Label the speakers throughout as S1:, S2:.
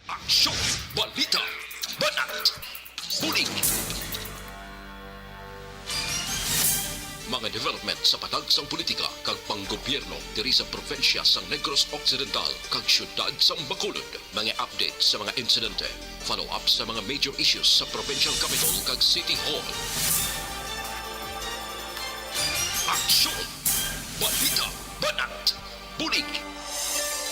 S1: Aksyon, balita, banat, huling. Mga development sa patagsang politika kag panggobyerno diri sa probinsya sang Negros Occidental kag syudad sang Bacolod. Mga update sa mga insidente, follow up sa mga major issues sa provincial capital kag City Hall. Aksyon, balita, banat, bulig.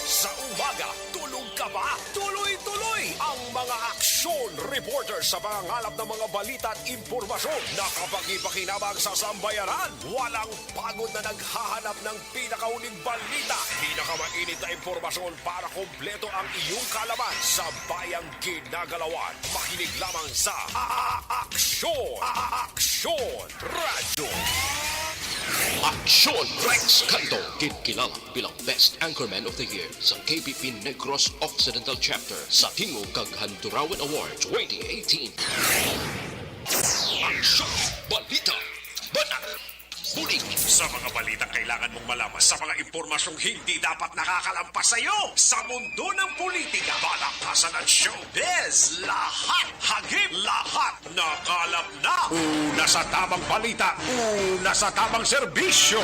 S2: Sa umaga, tulog ka ba? Tuloy-tuloy ang mga aksyon reporter sa pangangalap ng mga balita at impormasyon na kapag-ipakinabang sa sambayanan. Walang pagod na naghahanap ng pinakauling balita. Pinakamainit na impormasyon para kompleto ang iyong kalaman sa bayang ginagalawan. Makinig lamang sa Aksyon! Aksyon Radio!
S1: Aksyon! Rex Canto, kilala bilang Best Anchorman of the Year sa KBP Negros Occidental Chapter sa Tingog kag Handurawan Award 2018. Aksyon! Balita! Banat! Huling!
S2: Sa mga balitang kailangan mong malaman, sa mga impormasyong hindi dapat nakakalampas sa iyo, sa mundo ng politika, balakasan at showbiz, lahat hagip, lahat nakalap na. Una sa tamang balita, una sa tamang serbisyo.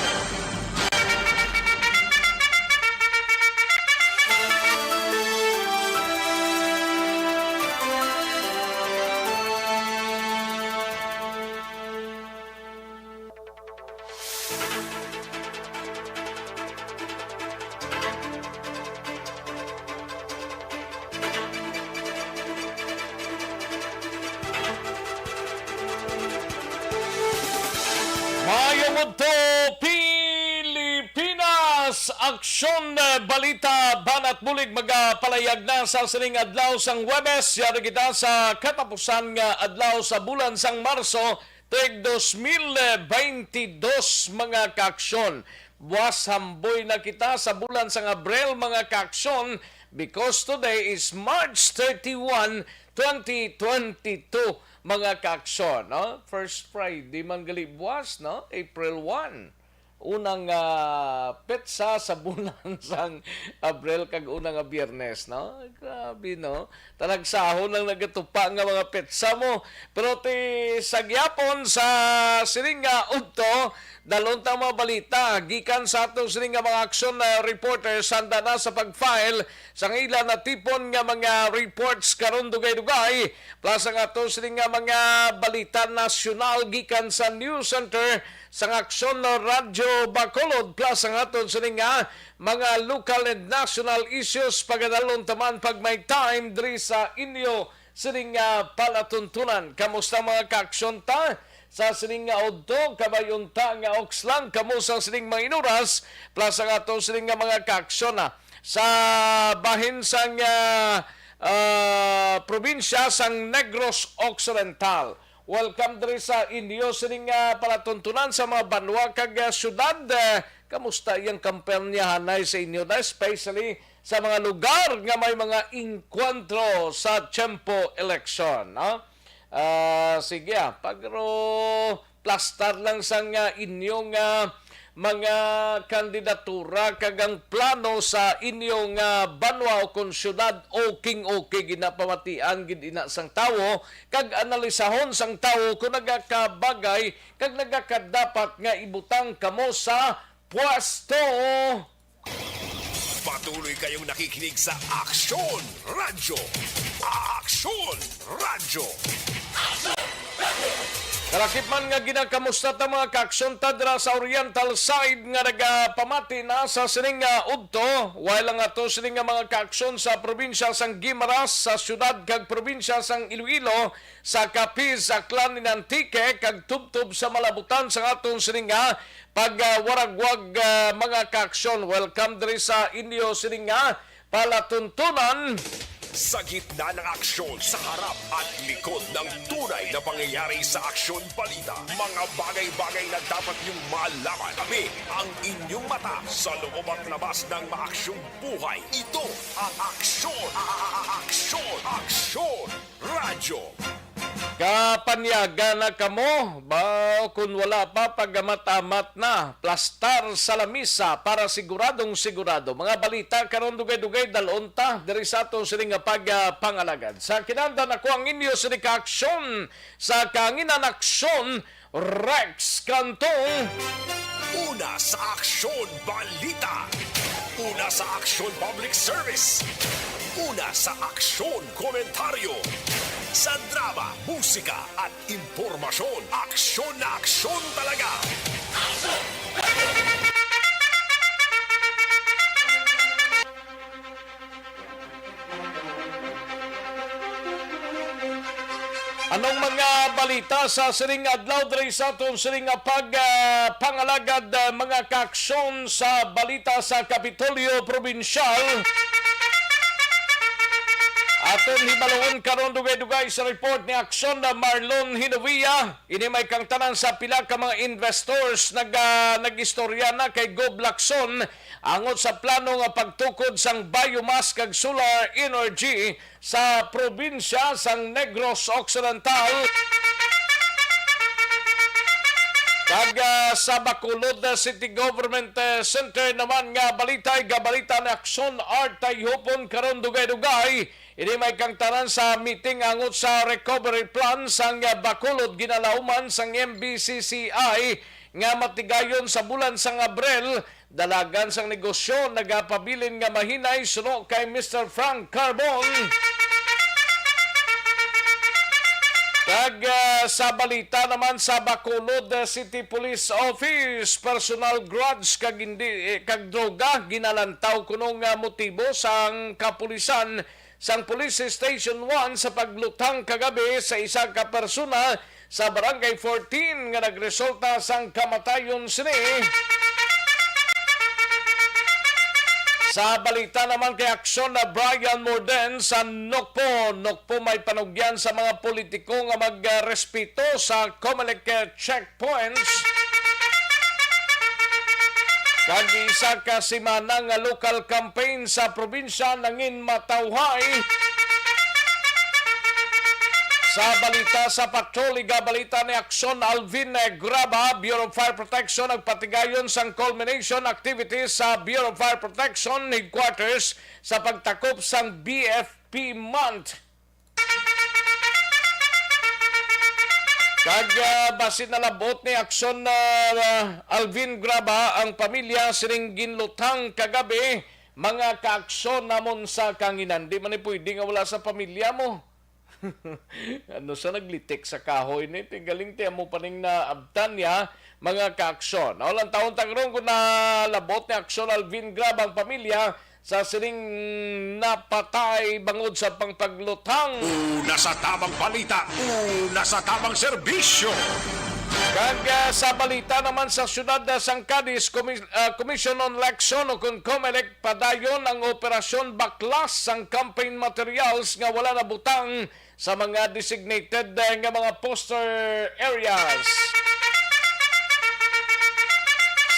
S3: Mayong Udto, Pilipinas! Aksyon balita banat bulig magapalayag na sa sining adlaw sang Huwebes. Yari kita sa katapusan nga adlaw sa bulan sang Marso tuig 2022 mga kaaksyon. Buwas hamboy na kita sa bulan sang Abril mga kaaksyon because today is March 31, 2022. Mga kaaksyon, no? First Friday man gali buwas, no? April 1. Unang petsa sa bulan sang Abril kag unang Biyernes, no? Grabe, no? Talagsahon lang nagatupa nga mga petsa mo. Pero ti sagyapon sa sininga udto, dalon ta mga balita gikan sa atong sininga mga aksyon na reporter sanda na sa pag-file sa ilan na tipon nga mga reports karon dugay-dugay plus ang atong sininga mga balita nasyonal gikan sa News Center sa aksyon na Radyo Bacolod plus ang aton sininga mga local and national issues pagadalon taman pag may time diri sa inyo sininga palatuntunan. Kamusta mga kaaksyon ta? Sa sining nga udto, kabayon ta nga okslang, kamusta sining mga inuras, plus ang atong sining nga mga kaaksyon na sa bahin sang probinsya sang Negros Occidental. Welcome diri sa inyo sining palatuntunan sa mga banwa kag syudad. Kamusta iyang kampanyahanay sa inyo na especially sa mga lugar nga may mga inkwentro sa tiyempo eleksyon, no? Sige pagro plastar lang sang inyong mga kandidatura kagang plano sa inyong banwa o kung syudad okay ginapamatian gid ina sang tawo kag analisahon sang tawo kung nagakabagay kag nagakadapat nga ibutang kamo sa pwesto.
S2: Patuloy kayong nakikinig sa Aksyon Radyo. Aksyon Radyo.
S3: Karakit man nga ginakamusta ta mga kaaksyon ta dira sa Oriental side nga nagapamati na sa sining udto while nga to sining mga kaaksyon sa probinsya sang Guimaras sa syudad kag probinsya sang Iloilo sa Capiz sa Aklan ni Antique kag tubtob sa Malabutan sa aton sining pagwaragwag mga kaaksyon. Welcome diri sa inyo sining palatuntunan.
S2: Sa gitna ng aksyon, sa harap at likod ng tunay na pangyayari sa aksyon balita, mga bagay-bagay na dapat niyong malaman. Kami ang inyong mata sa loob at labas ng maaksyong buhay. Ito ang Aksyon! Aksyon! Aksyon! Radyo!
S3: Panyaga na kamo, ba kung wala pa pagamat-amat na, plastar sa lamisa para siguradong sigurado. Mga balita karon dugay-dugay dalonta diri sa atong sining pagpangalagad. Sa kinanda na ko ang inyo sa aksyon sa kanginan aksyon Rex Cantong.
S2: Una sa Aksyon Balita. Una sa Aksyon Public Service. Una sa Aksyon Komentaryo. Sa drama, musika at impormasyon, aksyon na aksyon talaga.
S3: Anong mga balita sa siring adlaw diri sa atong siring pangalagad mga kaaksyon sa balita sa Kapitolyo Probinsyal? Aton hibalungon karon dugay-dugay sa report ni Aksyon na Marlon Hinovia. Ini may kang tanan sa pila ka mga investors nagistorya na kay Gob Lacson angot sa plano nga pagtukod sang biomass kag solar energy sa probinsya sang Negros Occidental. Kag sa Bacolod City Government Center naman nga balita na Aksyon Art Tayhopon karon dugay-dugay. Ini may kang tanan sa meeting angot sa recovery plan sang Bacolod ginalauman sang MBCCI nga matigayon sa bulan sang Abril. Dalagan sang negosyo nagapabilin nga mahinay suno kay Mr. Frank Carbon. Kag sa balita naman sa Bacolod City Police Office, personal grudge kag droga ginalantaw kunong motibo sang kapulisan sang Police Station 1 sa paglutang kagabi sa isa ka persona sa Barangay 14 nga nagresulta sang kamatayon sini. Sa balita naman kay Aksyon na Brian Morden sa Nokpo may panugyan sa mga politiko nga magrespeto sa COMELEC checkpoints. Kag isa ka simana nga local campaign sa probinsya nangin matawhay. Sa balita sa patroliga, balita ni Aksyon Alvin Graba, Bureau of Fire Protection nagpatigayon sang culmination activities sa Bureau of Fire Protection headquarters sa pagtakop sang BFP month. Kag basin na labot ni Aksyon Alvin Graba ang pamilya sining ginlutang kagabi mga kaaksyon namon sa kanginan. Di man pwede nga wala sa pamilya mo. Ano sa naglitik sa kahoy ni galing ti mo paning na abtan niya mga kaaksyon. Walang taon tagrong kung nalabot ni Aksyon Alvin Graba ang pamilya sa sining napatay bangod sa pangpaglutang.
S2: Una sa tamang balita, una sa tamang serbisyo.
S3: Kag sa balita naman sa syudad sang Cadiz, Commission on Election o kung COMELEC padayon ang operasyon baklas sang campaign materials nga wala na butang sa mga designated nga mga poster areas.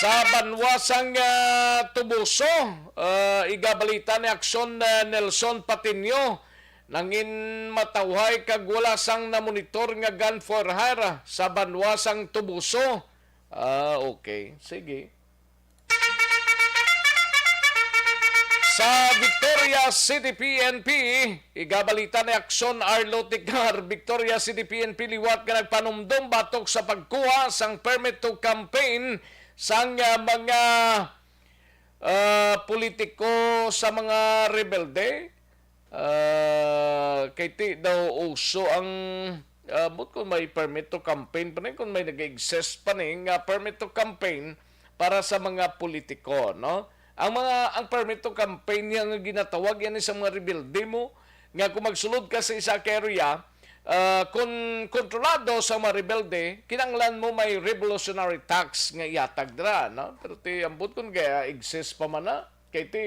S3: Sa banwasang Tubuso, igabalita ni Aksyon Nelson Patinio nangin matawhay kag wala sang namonitor nga gun for hire sa banwasang Tubuso. Okay, sige. Sa Victoria City PNP, igabalita ni Aksyon Arlo Tigar, Victoria City PNP liwat nga nagpanumdum batok sa pagkuha sang permit to campaign sang mga politiko sa mga rebelde. Kay ti daw uso ang but kung may permit to campaign pa rin, kung may nag-exist pa rin permit to campaign para sa mga politiko, no? Ang permit to campaign yang ginatawag yan sa mga rebelde mo nga kung magsulod ka sa isa ka area, kung kontrolado sa mga rebelde, kinanglan mo may revolutionary tax nga iatag dira, no? Pero ti ambot kun kaya exist pa man na. Kay ti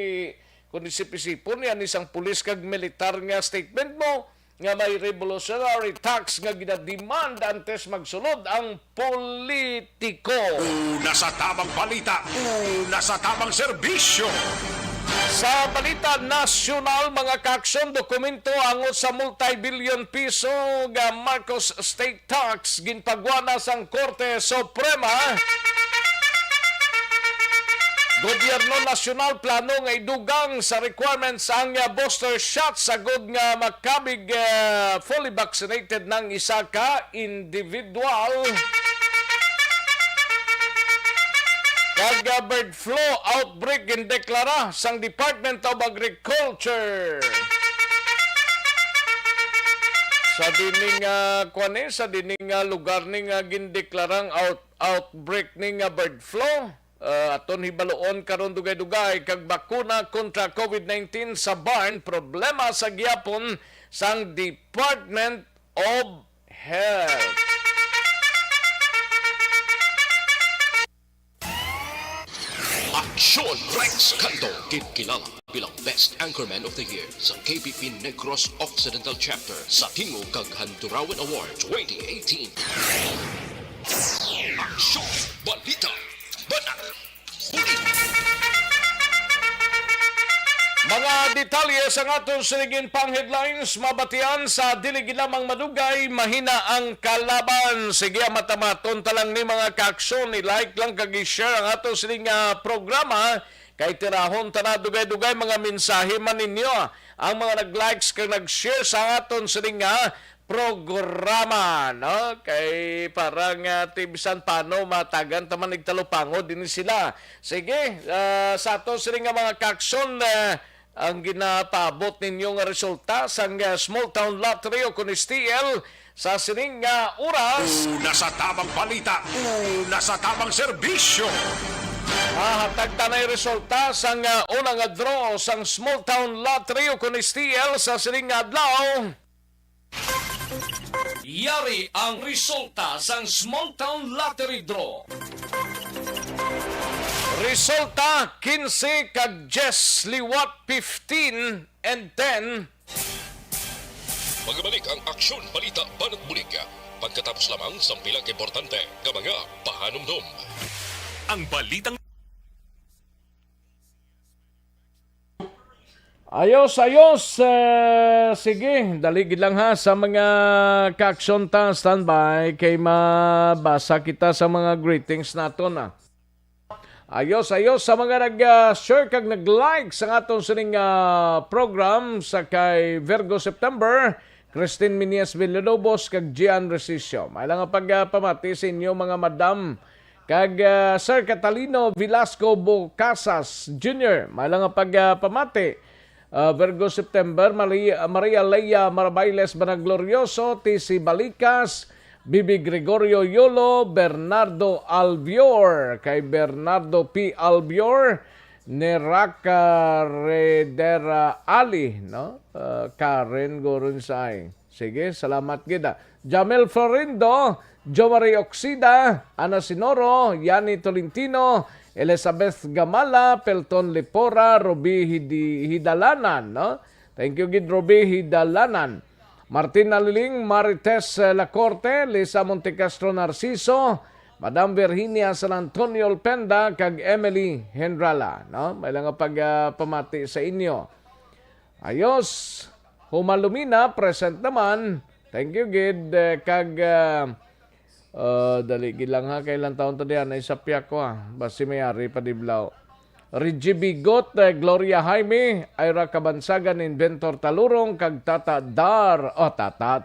S3: kung isip-isipon yan isang pulis kag militar nga statement mo nga may revolutionary tax nga ginademand antes magsulod ang politiko.
S2: Una sa tamang balita, una sa tamang serbisyo.
S3: Sa balita nasyonal, mga kaaksyon, dokumento angot sa multi-billion piso nga Marcos State Tax ginpagwana sang Korte Suprema. Gobyerno nasyonal plano nga idugang sa requirements ang booster shot sagod nga makabig fully vaccinated ng isa ka individual. Kag bird flu outbreak gindeklara sang Department of Agriculture. Sa dining sa dining lugar ning gindeklarang outbreak ning bird flu. Aton hibaloon karon dugay-dugay kag bakuna kontra COVID-19 sa barn, problema sa giyapon sang Department of Health.
S1: Aksyon Rex Canto, kilala bilang Best Anchorman of the Year sa KBP Negros Occidental Chapter sa Tingog kag Handurawan Award 2018. Aksyon Balita Banat Bulit.
S3: Mga detalye sa aton siligin pang headlines, mabatian sa dili ginamang madugay, mahina ang kalaban. Sige, matamaton talang ni mga kaaksyon, i-like lang kag i-share ang aton siling programa. Kay tirahon ta dugay-dugay mga mensahe man ninyo. Ang mga nag-likes kag nag-share sa aton siling programa, no? Kay parang tibisan paano matagan taman nagtalupangod din sila. Sige, sa aton siling mga kaaksyon, ang ginapabot ninyong resulta sa Small Town Lottery o Kunistiel sa sining oras.
S2: Una sa tamang balita, una sa tamang serbisyo.
S3: Hatag tanay resulta sa unang draw sa Small Town Lottery o Kunistiel sa sining adlaw. Yari ang resulta sa Small Town Lottery Draw. Resulta 15 kag 10 liwat 15 and 10.
S1: Magbalik ang Aksyon Balita Banat Bulig pagkatapos lamang sa pilang importante nga mga pahanumdum.
S2: Ang balitang
S3: Ayos. Sige, daligid lang ha sa mga kaaksyon ta standby kay mabasa kita sa mga greetings naton. Ayos sa mga nag-share kag nag-like sa atong sining program sa kay Virgo September, Christine Minias Villalobos kag Gian Resicio. May lang pagpamati sa inyo mga madam kag Sir Catalino Velasco Bocasas Jr. May lang pagpamati. Virgo September, Maria Leia Marabailes Banaglorioso, TC Balikas, Bibi Gregorio Yolo, Bernardo Albior, kay Bernardo P. Albior, Neraka Redera Ali, no? Karen Goronsay. Sige, salamat gida. Jamel Florindo, Jomari Oxida, Ana Sinoro, Yani Tolentino, Elizabeth Gamala, Pelton Lepora, Roby Hidalanan, no? Thank you gid Roby Hidalanan. Martin Naliling, Marites Lacorte, Lisa Montecastro Narciso, Madam Virginia San Antonio Alpenda, kag Emily Hendrala, no? May lang pagpamati sa inyo. Ayos, Humalumina, present naman. Thank you gid kag daligid lang ha, kailan taon to diyan ay sapyak ko basi mayari padiblaw. Reggie Bigot, Gloria Jaime, Ira Kabansagan, Inventor Talurong, kag Tata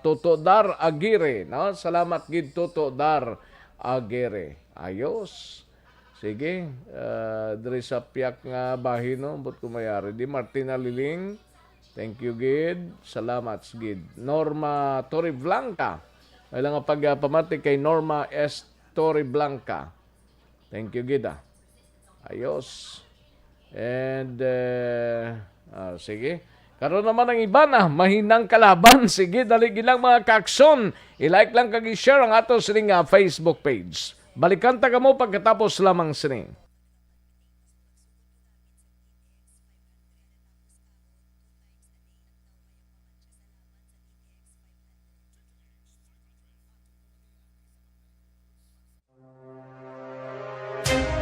S3: Toto Dar Agire, no? Salamat gid Toto Dar Agire. Ayos. Sige, diri sa piyak nga bahin, no? But kumayari di Martina Liling. Thank you gid. Salamat gid. Norma Torreblanca. May lang pagpamati kay Norma S. Torreblanca. Thank you gid. Ayos. And sige. Karon naman ang iba na mahinang kalaban. Sige, daligid lang mga kaaksyon. I-like lang kag i-share ang ato sining Facebook page. Balikan ta kamo pagkatapos lamang sining.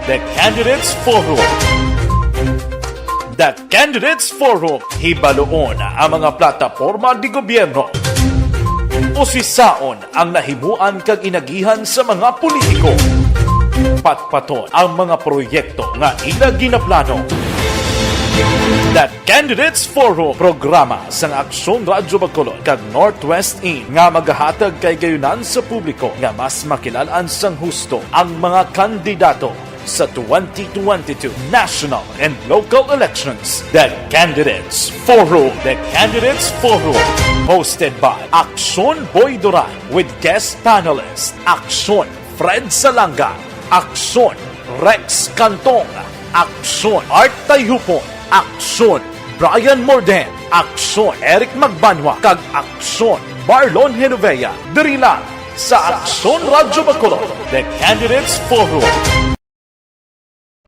S4: The Candidates Forum. The Candidates Forum. Hibaloon ang mga plataporma di gobyerno. Usisaon ang nahimuan kag inagihan sa mga politiko. Patpaton ang mga proyekto nga ila ginaplano. The Candidates Forum, programa sang Aksyon Radyo Bacolod kag Northwest In nga magahatag kay gayunan sa publiko nga mas makilalaan sang husto ang mga kandidato sa 2022 national and local elections. The Candidates Forum. The Candidates Forum. Hosted by Aksyon Boy Duran with guest panelists Aksyon Fred Salanga, Aksyon Rex Cantong, Aksyon Art Tayhupon, Aksyon Brian Morden, Aksyon Eric Magbanwa, kag Aksyon Marlon Genovea. Diri lang sa Aksyon Radyo Bacolod. The Candidates Forum.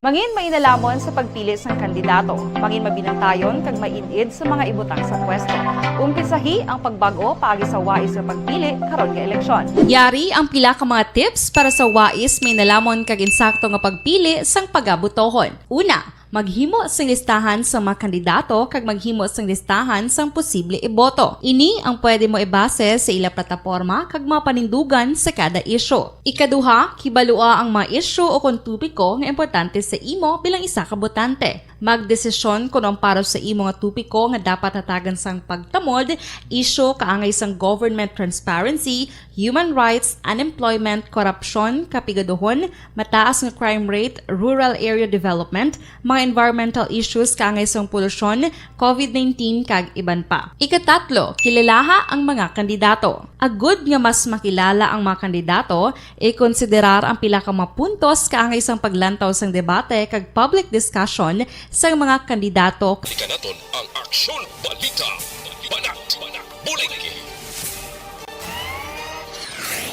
S5: Mangin mainalamon sa pagpili ng kandidato, mangin mabinantayon kag mainid sa mga ibutang sa pwesto. Umpisahi ang pagbago paagi sa wais sa pagpili karon nga eleksyon.
S6: Yari ang pila ka mga tips para sa wais may nalamon kag insakto nga pagpili sang pagabutohon. Una, maghimo sang listahan sa mga kandidato kag maghimo sang listahan sang posible iboto. Ini ang pwede mo ibase sa ila plataporma kag mga panindugan sa kada isyu. Ikaduha, kibalua ang mga isyu o kung tupiko nga importante sa imo bilang isa ka botante. Magdesisyon kung ang para sa imo nga tupiko nga dapat hatagan sang pagtamod, isyu kaangay sang government transparency, human rights, unemployment, korupsyon, kapigaduhon, mataas nga crime rate, rural area development, mga environmental issues kaangay sang polusyon, COVID-19 kag iban pa. Ikatatlo, kilalaha ang mga kandidato. Agud nga mas makilala ang mga kandidato, i-konsiderar ang pila ka mga puntos kaangay sang paglantaw sang debate kag public discussion sa mga kandidato.
S1: Ikanaton ang Aksyon Balita. Banat, bulig.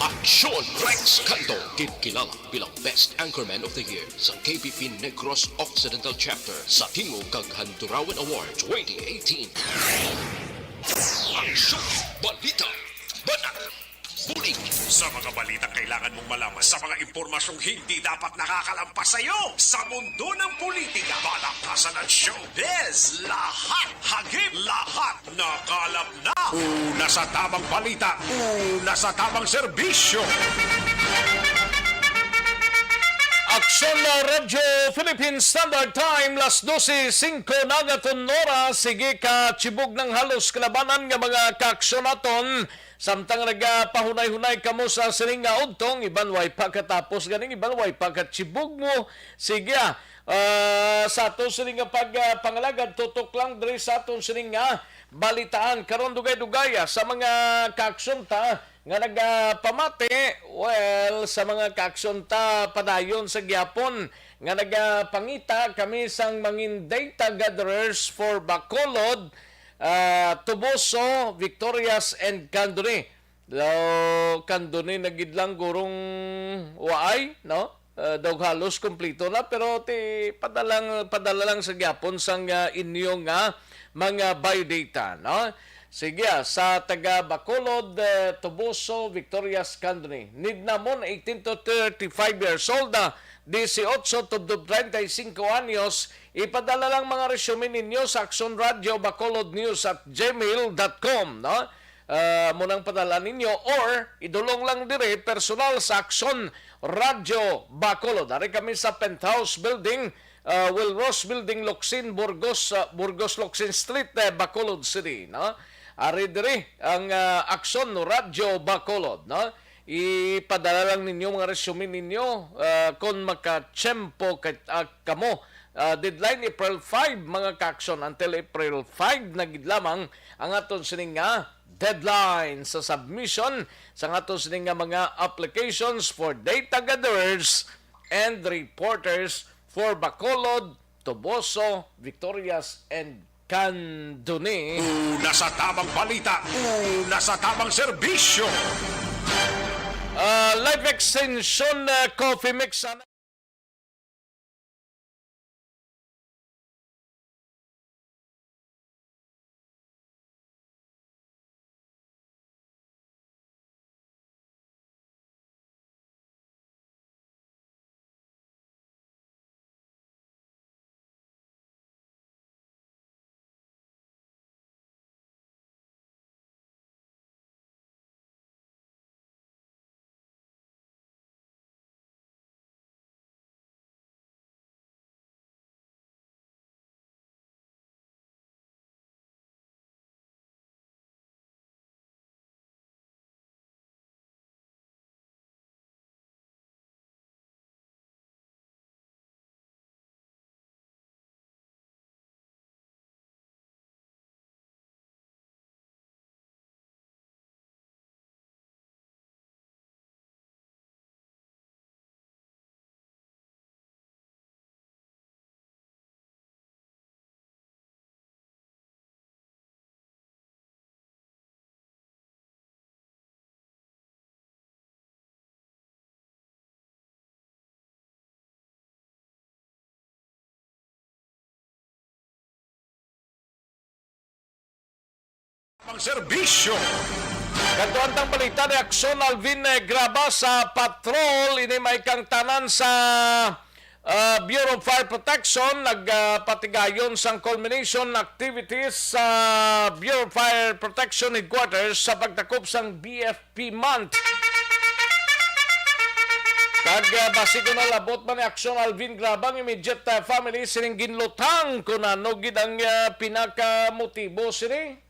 S1: Aksyon Rex Canto, kilala bilang Best Anchorman of the Year sa KBP Negros Occidental Chapter sa Tingog kag Handurawan Award 2018. Aksyon Balita. Banat, bulig.
S2: Sa mga balitang kailangan mong malaman, sa mga impormasyong hindi dapat nakakalampas sa iyo, sa mundo ng politika, balakasan at showbiz, lahat, hagip, lahat, nakalap na. Una sa tamang balita, una sa tamang serbisyo.
S3: Aksyon na Radyo Philippine Standard Time, las 12:05 nagaton oras. Sige ka, chibog ng halos kalabanan nga mga kaaksyonaton. Samtang nagpahunay-hunay kamo sa sining nga udtong, iban way pagkatapos ganing, iban way pagkachibog mo. Sige, sa ato sining nga pagpangalagad, tutok lang diri sa aton sining nga balitaan. Karon dugay-dugay sa mga kaaksyon-ta nga nagpamati, well, sa mga kaaksyon-ta padayon sa gyapon nga nagpangita kami sang mangin data gatherers for Bacolod, Tuboso, Victorias, and Candoni. Candoni nagidlang gurong waay, no? Daw halos kompleto na, pero padala lang sa gyapon sang inyo nga mga biodata, no? Sige, sa taga Bacolod, Tuboso, Victorias, Candoni. Need na mo 18 to 35 years old na 18 to 35 anyos, ipadala lang mga resume ninyo sa Aksyon Radio Bacolod News at gmail.com, no? Munang padala ninyo or idulong lang dire personal sa Aksyon Radio Bacolod. Dari kami sa Penthouse Building, Wilros Building, Locsin, Burgos Locsin Street, Bacolod City, no? Ari dire ang Aksyon Radio Bacolod, no? Ipadala lang ninyo mga resume ninyo kung makatsempo kamo. Deadline April 5 mga kaaksyon, until April 5 nagid lamang ang aton sining nga deadline sa submission sa aton sining nga mga applications for data gatherers and reporters for Bacolod, Tuboso, Victorias, and Candoni.
S2: Una sa tamang balita, una sa tamang serbisyo.
S3: Live extension coffee mix.
S2: Pang serbisyo.
S3: Katuantang balita ni Aksyon Alvin Graba sa patrol, ini may kang tanan sa Bureau of Fire Protection, nagpatigayon sang culmination activities sa Bureau of Fire Protection Headquarters sa pagtakop sang BFP month. Kag basi ko na labot man ni Aksyon Alvin Grabang immediate family sining ginlutang kung ano gid ang pinakamotibo sini.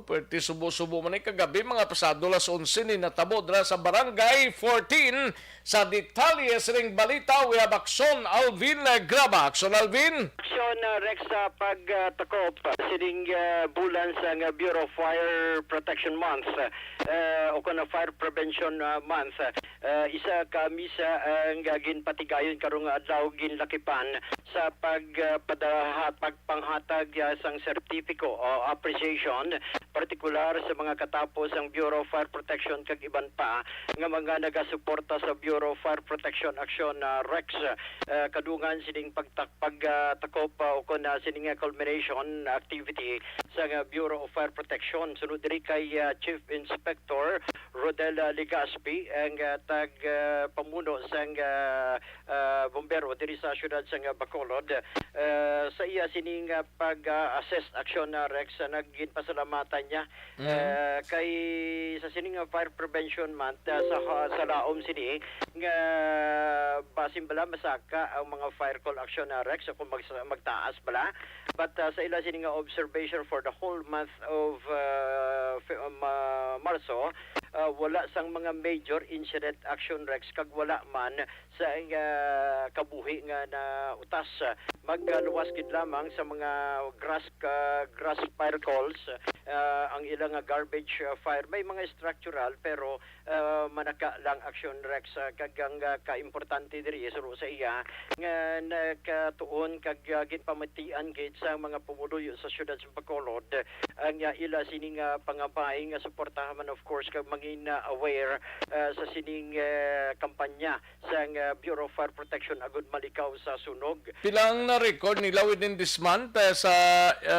S3: Pwede subo-subo man ni kagabi mga pasado las 11 ni natabo dra sa barangay 14 sa detalye sining balita we have Aksyon Alvin Graba. Aksyon Alvin.
S7: Aksyon Rex sa pagtakop sining bulan sa Bureau of Fire Protection Month o kana Fire Prevention Month. Isa kami sa ang ginpatigayon karong adlaw ginlakipan sa pagpanghatag sang sertipiko o appreciation partikular sa mga katapos ang Bureau of Fire Protection kag iban pa nga mga nagasuporta sa Bureau of Fire Protection Action Rex kadungan sining pagtakop o kun sining culmination activity sa Bureau of Fire Protection sunod diri kay Chief Inspector Rodel Ligaspi ang tag pamuno sang bombero diri sa syudad sang Bacolod sa iya sining pag-assess action Rex nagginpasalamatan niya kay sa sining Fire Prevention Month sa laom sini nga basin bala masaka ang mga fire call action Rex kung magtaas bala but sa ila sining observation for the whole month of Marso wala sang mga major incident action Rex kag wala man sa kabuhi nga na utas magluwas gid lamang sa mga grass fire calls ang ilang garbage fire may mga structural pero manaka lang action Rex kag ang kaimportante diri suro sa iya nga nakatuon kag ginpamatian gid sa mga pumuluyo sa syudad sa Bacolod ang ila sining pangabay nga suportahan man of course kag maging aware sa sining kampanya sa Bureau of Fire Protection agud malikaw sa sunog.
S3: Pilang na record nila within this month sa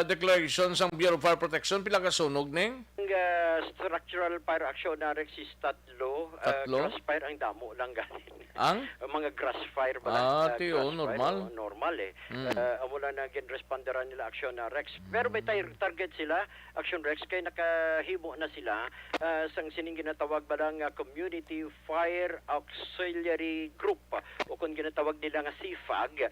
S3: declaration sa Bureau of Fire Protection pila ka sunog ning?
S7: Structural fire action na Rex is tatlo. Grass fire ang damo lang ganin.
S3: Ang?
S7: Mga grass fire ba?
S3: Normal.
S7: Normal eh. Amo lang na ginresponderan nila action na Rex. Pero may target sila, action Rex, kay nakahimo na sila sang sining ginatawag ba lang Community Fire Auxiliary Group o kung ginatawag nila nga CFAG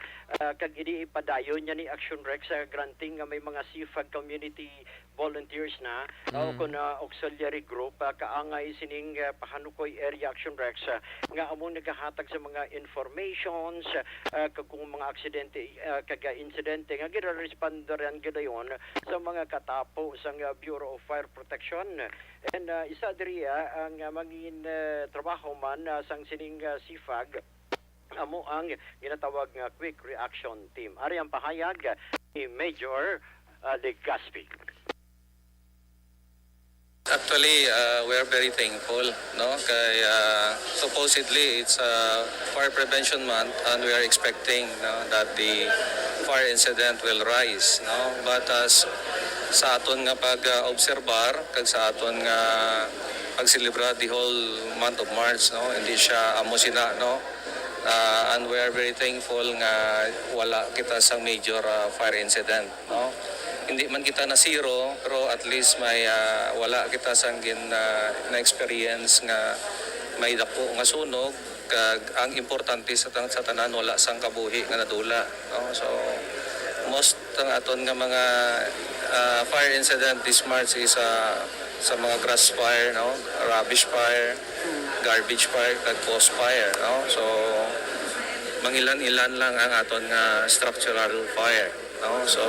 S7: kag ini ipadayon niya ni Action Rex granting nga may mga CFAG community volunteers na o kung auxiliary group kaangay sining Pahanukoy Area Action Rex nga among nagahatag sa mga informations kung mga aksidente kag insidente nga gire-responderan gidayon sa mga katapo sa Bureau of Fire Protection and isa diri ang maging trabaho man sang sining CFAG amo ang ginatawag nga quick reaction team. Ari ang pahayag ni Major Legaspi.
S8: Actually, we are very thankful, no? Kay supposedly it's Fire Prevention Month, and we are expecting that the fire incident will rise, no? But sa aton nga pag-obserbar, kag sa aton nga pag-celebrar the whole month of March, no? Hindi siya amo sina, no? And we are very thankful nga wala kita sa major fire incident, no? Hindi man kita na zero, pero at least may wala kita sanggin na experience nga may dako nga sunog kag ang importante sa tanan wala sang kabuhi nga nadula, no? So most ng aton nga mga fire incident this March is sa mga grass fire, no? Rubbish fire, garbage fire kag post fire, no? So mangilan-ilan lang ang aton nga structural fire, no? So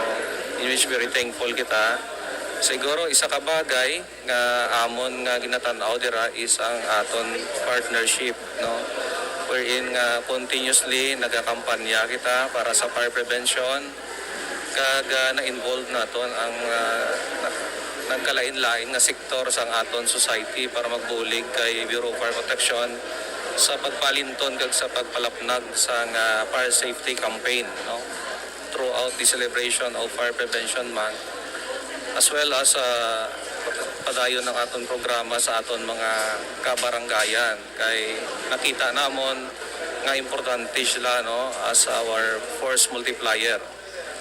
S8: in which very thankful kita. Siguro isa ka bagay nga amon nga ginatan-aw dira is ang aton partnership, no? Wherein nga continuously nagakampanya kita para sa fire prevention kag na-involve naton ang nagkalain-lain nga sektor sa aton society para magbulig kay Bureau of Fire Protection sa pagpalinton kag sa pagpalapnag sa fire safety campaign, no? Throughout the celebration of Fire Prevention Month, as well as padayon ng aton programa sa aton mga kabaranggayan. Kay nakita namon nga importante sila no, as our force multiplier.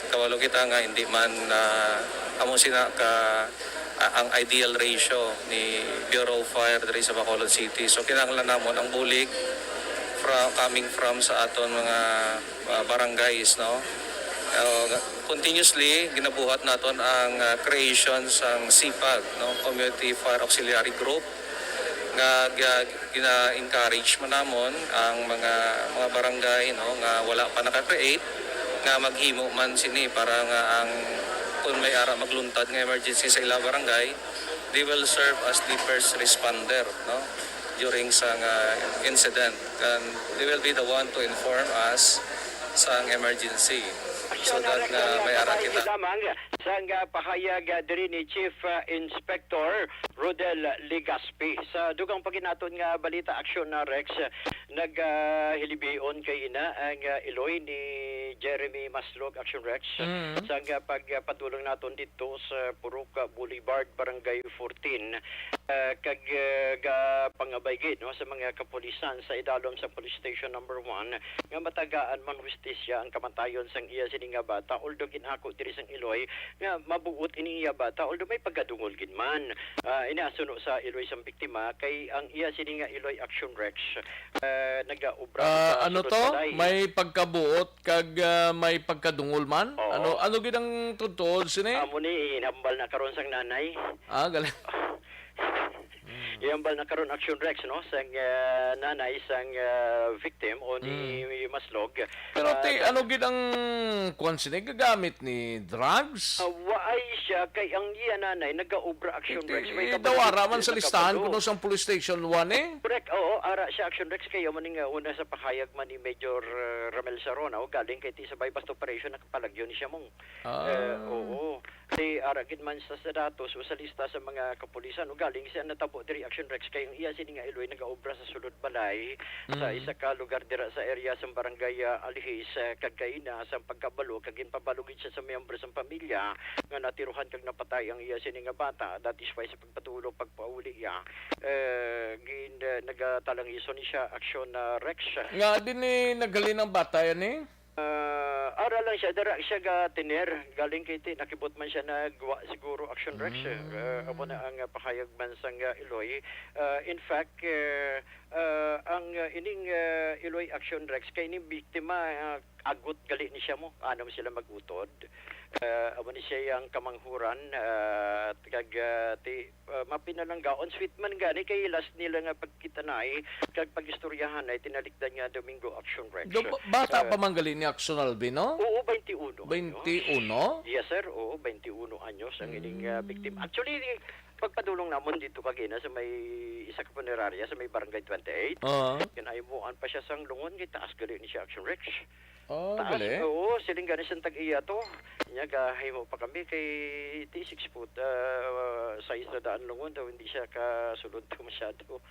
S8: Kawalo kita nga hindi man amo sina ka ang ideal ratio ni Bureau of Fire diri sa Bacolod City. So kinahanglan namon ang bulig coming from sa aton mga barangays no. Continuously ginabuhat naton ang creation sang CFAG no, Community Fire Auxiliary Group nga gina-encourage man namon ang mga barangay no nga wala pa naka-create nga maghimo man sini para nga ang kung may ara magluntad nga emergency sa ila barangay, they will serve as the first responder no during sang incident, and they will be the one to inform us sang emergency so that may ara kita.
S7: Lamang sang pahayag diri ni Chief Inspector Rodel Ligaspi. Sa dugang paginaton nga balita aksyon na Rex, naghilibion kay ina ang Iloy ni Jeremy Maslog Action Rex sang pagpatulong naton dito sa Purok Boulevard Barangay 14 kag pangabay gid no sa mga kapulisan sa idalom sa Police Station number 1 nga matagaan man hustisya ang kamatayon sang iya sini nga bata, although ginako diri sang Iloy nga mabuot ini iya bata, although may pagkadungol gid man. Inasuno sa Iloy sang biktima kay ang iya sini nga Iloy Action Rex nagaobra sa
S3: ano
S7: sulod
S3: to?
S7: balay.
S3: May pagkabuot kag may pagkadungol man?
S7: Oo.
S3: Ano gid ang tungtol sini?
S7: Amo ni hinambal na karon sang nanay.
S3: Galing.
S7: Ihambal na karon Action Rex no sang nanay sang victim o ni Maslog.
S3: Pero ano gid ang kuan sini gagamit ni drugs?
S7: Waay siya kay ang iya nanay nagaobra Action Rex.
S3: Dawara man sa listahan kuno sa Police Station 1 eh.
S7: Correct, oo, ara siya Action Rex kayo maning una sa pahayag man ni Major Ramel Sarona o galing kay ti sa bypass operation nakapalagyo ni siya mong. Oo. Kay ara gid man sa datos o sa lista sa mga kapulisan o galing siya natabo diri Action Rex kay ang iya sini nga Iloy nagaobra sa sulod balay sa isa ka lugar dira sa area sa barangay Alihis kag kaina sa pagkabalo kag ginpabalugid siya sa miyembro sa pamilya nga natiruhan kag napatay ang iya sini nga bata. That is why sa pagpatulo pagpauli ya nagatalangiso ni siya Action Rex.
S3: Nga din ni naghalin ang bata yan eh.
S7: Ara lang siya, dara siya ga tiner, galing kay ti, nakibot man siya nagwa siguro Action Rex. Amo na ang pahayag man sang Iloy. In fact, ang ining Iloy Action Rex, kay ni biktima, agot gali ni siya mo, ano sila magutod. Amo ni siya yung kamanghuran, kag mapinalang gaon, sweet man gani, kay last nila nga pagkita na kag pagistoryahan ay tinalikdan nga Domingo Action Rex.
S3: Bata pa man gali ni Action Alvin, no?
S7: Oo, 21.
S3: 21?
S7: Yes, sir. Oo, 21 anyos ang ining biktima. Actually, pagpadulong namon dito kagina sa may isa ka punerarya sa may barangay 28. Kinaimuan pa siya sang lungon kay taas gali ni siya Action Rex. Taas,
S3: gali.
S7: oo, siling gani siyang tag-iya to. Nya gahimo pa kami kay T6 foot size na daan lungon daw hindi siya kasulod ko masyado.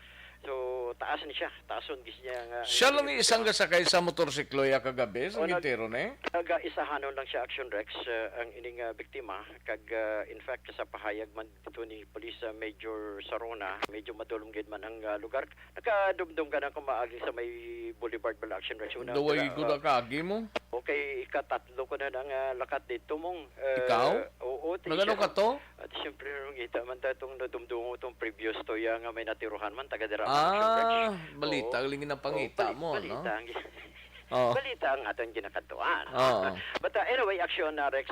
S7: So, taas ni siya. Taason gis niya nga.
S3: Siya lang ni isang gasakay sa motorsiklo ya kagabi sa gitero ne?
S7: Nag-isahanon lang siya Action Rex ang ining biktima. Kag in fact sa pahayag man dito ni Police Major Sarona, medyo madulom gid man ang lugar. Nakadumdum ka na kumaagi sa may Boulevard Bala Action Rex.
S3: Daway ko na kaagi mo?
S7: Okay, ikatatlo ko na ng lakat dito mong.
S3: Ikaw?
S7: Oo.
S3: Nagano ka to?
S7: At siyempre, kita man itong nadumdungo itong previous to nga may natiruhan man, taga-dira.
S3: Balita, lingin ang pangita mo, no?
S7: Balita ang ating ginakatuan. But anyway, Action Rex,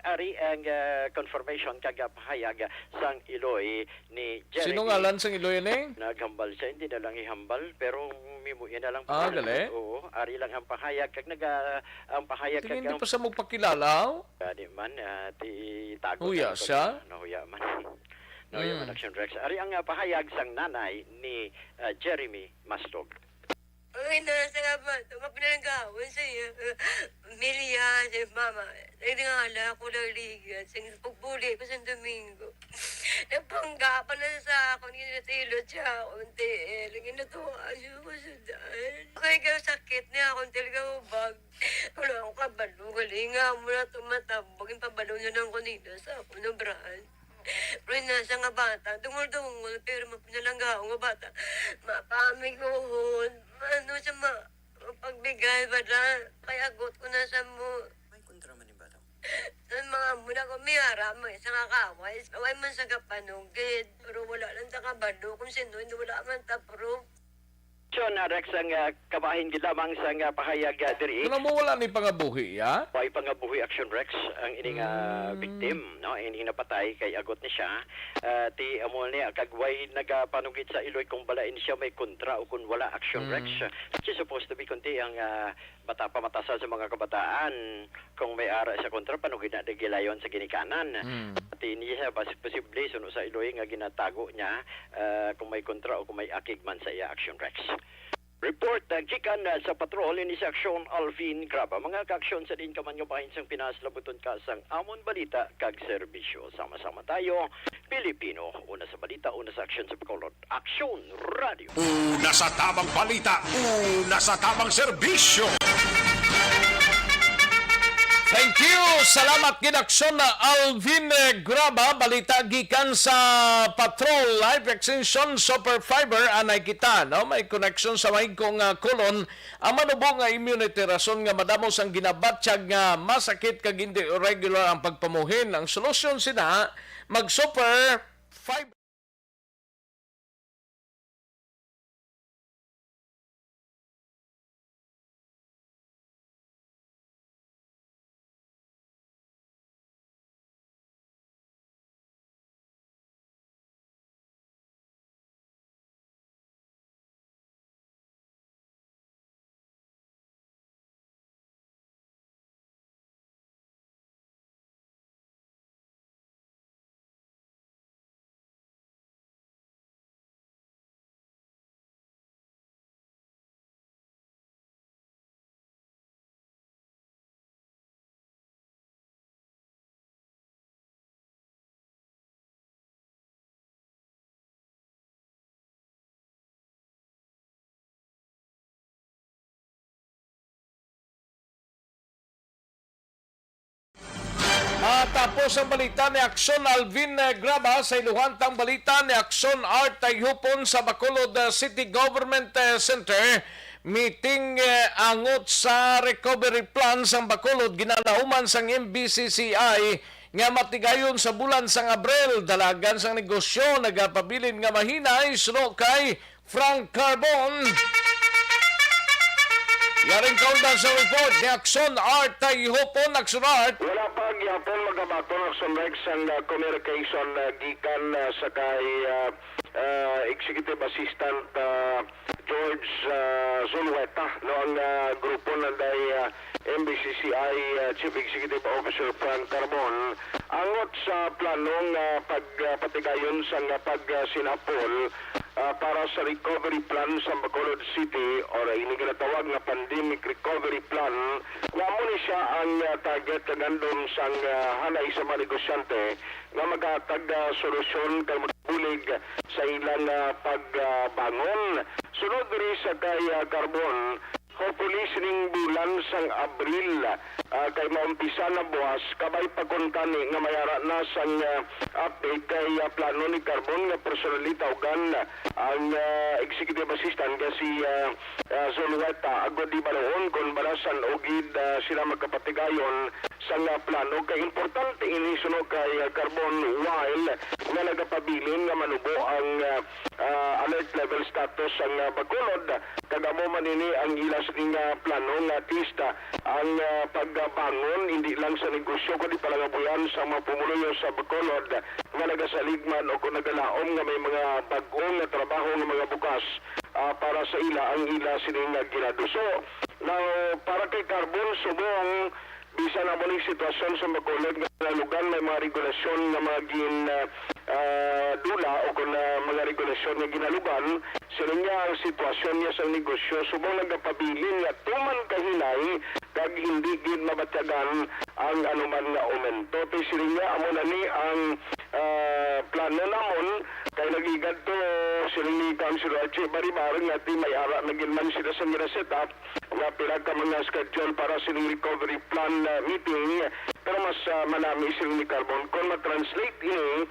S7: ari ang confirmation kagapahayag sang Iloy ni Jeremy.
S3: Sino ngalan sang Iloy eh?
S7: Naghambal siya, hindi na lang ihambal, pero mimuin na lang.
S3: Gali?
S7: Oo, ari lang ang pahayag. Kag ang pahayag kag
S3: hindi pa sa magpakilala.
S7: Gani man, ti tago.
S3: Huya siya?
S7: Nahuya man. Nahuya man Action Rex. Ari ang pahayag sang nanay ni Jeremy Maslog.
S9: Ay, nasa nga ba? Mapinalanggawan sa'yo. Milia, si Mama. Nagdingala ako ng ligat. Sa pagbuli ko sa Domingo. Napanggapan na sa ako. Ginatilo siya. Unti. Ginatuwa siya ko sa daan. Kaya ka sakit niya. Akong talaga ubag. Wala akong kabalo. Galinga mo na tumatabog. Yung pabalo niya ng kanina sa ako. Nabraan. Pero nasa nga bata, dungol-dungol, pero mapinalangga nga bata. Mapamig ko, ano sa pagbigay ba na, kaya agot ko na sa mo.
S10: May kontra man yung bata.
S9: Sa mga muna ko, may harap mo, sa nga kaway, kaway man sa kapanugid, pero wala lang sa kabado, kung sino, hindi wala man tapro.
S7: Rex, ang kabahin gid lamang sa pahayag diri.
S3: Kung mo wala ni pangabuhi, ya?
S7: May pangabuhi action Rex ang ining victim, no? Ini napatay kay agot ni siya. Ti amo ni kagway nagapanugid sa iloy kung balain siya may kontra o kung wala action Rex. It's supposed to be kunti ang bata pamatasa sa mga kabataan kung may ara sa kontra panugid na gilayon sa ginikanan. Ti niya posible suno sa iloy nga ginatago niya kung may kontra o kung may akigman sa iya action Rex. Report gikan sa patrol ini sa aksyon Alvin Graba. Mga kaaksyon sa din kaman nga bahin sang Pinas labuton ka sang amon balita kag serbisyo. Sama-sama tayo, Pilipino. Una sa balita, una sa aksyon sa Bacolod. Aksyon Radio.
S2: Una sa tamang balita, una sa tamang serbisyo.
S3: Thank you! Salamat ginaksyon na Alvin Graba. Balita gikan sa Patrol Life Extension Super Fiber. Anay kita, no? May connection sa may kong kolon. Ang manubong nga immunity rason nga madamos ang ginabatsyag nga masakit kag hindi regular ang pagpamuhin. Ang solusyon sina mag Super Fiber. Tapos ang balita ni Akson Alvin Graba sa iluhantang balita ni Akson Art Tayhupon sa Bacolod City Government Center. Meeting angot sa recovery plan sang Bacolod ginalauman sang MBCCI nga matigayon sa bulan sang Abril. Dalagan sang negosyo nagapabilin nga mahinay suno kay Frank Carbon. Yaring kaundan sa report ni Akson Art Tayhupon. Akson Art.
S11: Wala pa gyapon magabaton Akson Rex ang communication gikan sa kay Executive Assistant George Zulueta no ang grupo ng MBCCI Chief Executive Officer Frank Carbon angot sa planong pagpatigayon sa pagsinapol para sa recovery plan sa Bacolod City o ini ginatawag na pandemic recovery plan. Wamo ni siya ang target kagandom sang hanay sa mga negosyante nga maghatag solusyon kay magbulig sa ilang pagbangon. Sunod diri sa kay Carbon, hopefully sining bulan sang Abril kay maumpisa na buwas kabay pagkuntani nga mayara na sang update kay plano ni Carbon nga personally tawgan ang executive assistant nga si Zulueta agod di balaon kon balasan ogid sila magkapatigayon sang plano kay importante ini suno kay Carbon while nga nagapabilin nga manubo ang alert level status ang Bacolod kagamo man ini ang ilas ning plano nga at least ang pagbangon hindi lang sa negosyo kundi palangabuyan sa mga pumuluyo sa Bacolod nga nagasaligman o kung nagalaom nga may mga bag-ong nga trabaho nga mga bukas para sa ila ang ila sining ginaduso. Now, para kay Carbon subong bisa na mo ning sitwasyon sa Bacolod nga lugar may mga regulasyon nga mga dula o kung mga regulasyon nga ginalugan sila nga ang sitwasyon niya sa negosyo subong nagapabilin nga tuman kahinay kag hindi gid mabatyagan ang anuman nga aumento. Pero sila nga amo na ni ang plano namon kay nagigad to sila ni Councilor Archie Baribar nga ti may ara na ginman sila sa nila set up nga pila ka mga schedule para sa recovery plan meeting pero mas manami sila ni Carbon kung ma-translate ini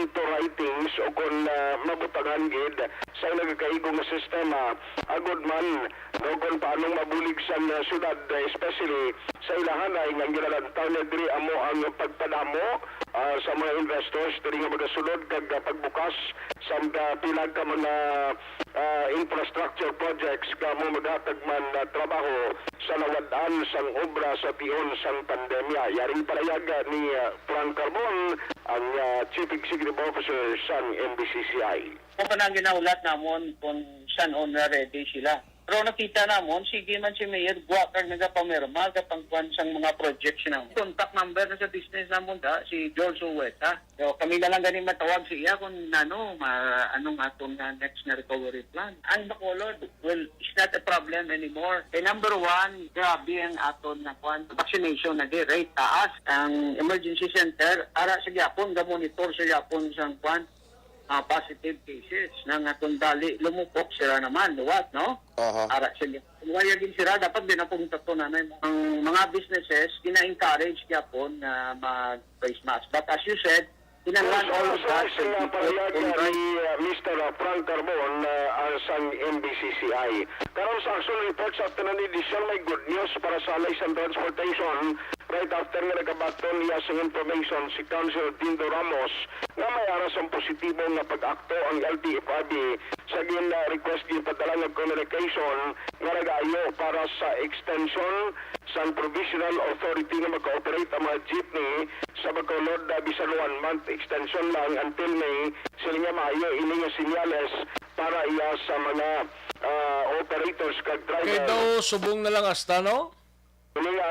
S11: into writings o kung mabutagan gid sa nagkakaigong nga sistema agod man no kung paano mabulig sa syudad, especially sa ilahanay nga ginalantaw na diri amo ang pagpadamo sa mga investors diri nga magasulod kag pagbukas sa pila ka mga infrastructure projects kamo maghatag man trabaho sa nawad-an sang obra sa tiyon sang pandemya. Yaring palayag ni Frank Carbon, ang Chief Executive Officer sang MBCCI.
S10: Kung pa nang ginaulat namon kung saan on ready sila. Pero nakita namon, sige man si Mayor, buwak kang nagapamirma, kapangkuhan sang mga projects na. Contact number na sa business namon da, si George Uweta. So, kami na lang ganing matawag siya kung anong atong next na recovery plan. Ang Bacolod, well, it's not a problem anymore. Number one, grabe ang aton na vaccination na di rate taas. Ang emergency center, ara sa Japon, monitor sa Japon sang positive cases nang atong dali lumupok sila naman luwat no ara sila wala din sila dapat din apong tato na ang mga businesses ina-encourage gyapon na mag-face mask but as you said kinahanglan all of that
S11: ni Mr. Frank Carbon sang MBCCI. Karon sa action report sa afternoon edition may good news para sa Allies and Transportation right after nga nagabaton niya sa information si Councilor Dindo Ramos nga may aras ang positibo nga pag-akto ang LTFRB sa request din padala ng communication nga nag-ayo para sa extension sa provisional authority nga mag-cooperate ang mga jeepney sa Bacolod bisan 1 month extension lang until May sila nga maayo ini nga sinyales para iya sa mga operators kag
S3: Kaya
S11: driver.
S3: daw, subong na lang hasta, no?
S11: Ini nga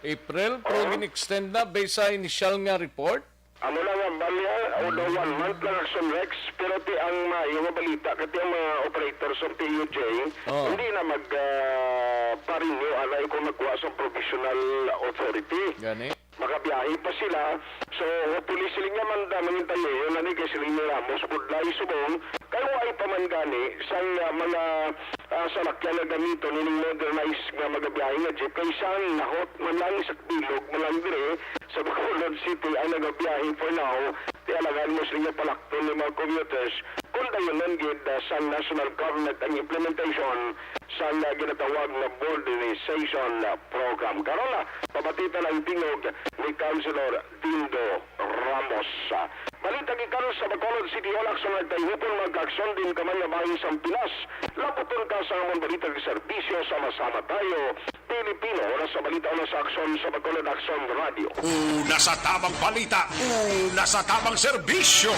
S3: April, pero gin-extend na based sa initial nga report.
S11: ano lang ang balya, although 1 month lang ang Rex, pero ti ang yung balita, kati ang mga operators ng PUJ, hindi na parinyo, alay kung magkuha sa provisional authority.
S3: Gani.
S11: Makabiyahe pa sila, so hopefully sila nga man damang tayo, yun na ni sila ni Ramos, budlay subong, kayo ay pamangani sa mga salakyan na gamito, nining modernized nga magabiyahe nga jeep, kay saan nahot, manlang sa bilog, manlang dire, sa Bacolod City ay nagabiyahe for now, di alagaan mo sila palakton ng mga commuters, kung tayo nanggid sa national government ang implementation sa ginatawag na modernization program. Karoon na, papatitan ang tingog ni Councilor Dindo Ramos. Balita gikan sa Bacolod City Hall, aksyon at tahipon mag-aksyon din kamay na bahay sa Pinas. Laputon ka sa among balita ng serbisyo, sama-sama tayo, Pilipino, oras sa balita na sa aksyon sa Bacolod Aksyon Radio.
S2: Una sa tamang balita, una sa tamang serbisyo.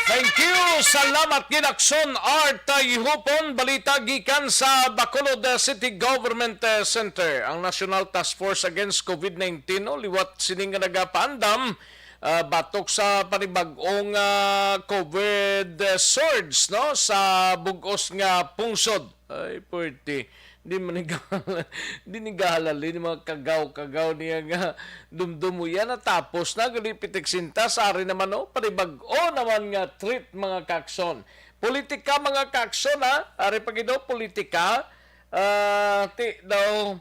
S3: Thank you! Salamat ginakson Art Ihupon, balita gikan sa Bacolod City Government Center. Ang National Task Force Against COVID-19 liwat sining nga nagapandam batok sa panibag-ong COVID surge no sa bugos nga pungsod. Ay puwerte. Di manigahalali ni mga kagaw-kagaw niya nga dumdumuyan na tapos na galipitik sinta sa ari naman panibag-o naman nga treat mga kakson. Politika mga kakson ari pagido politika ti daw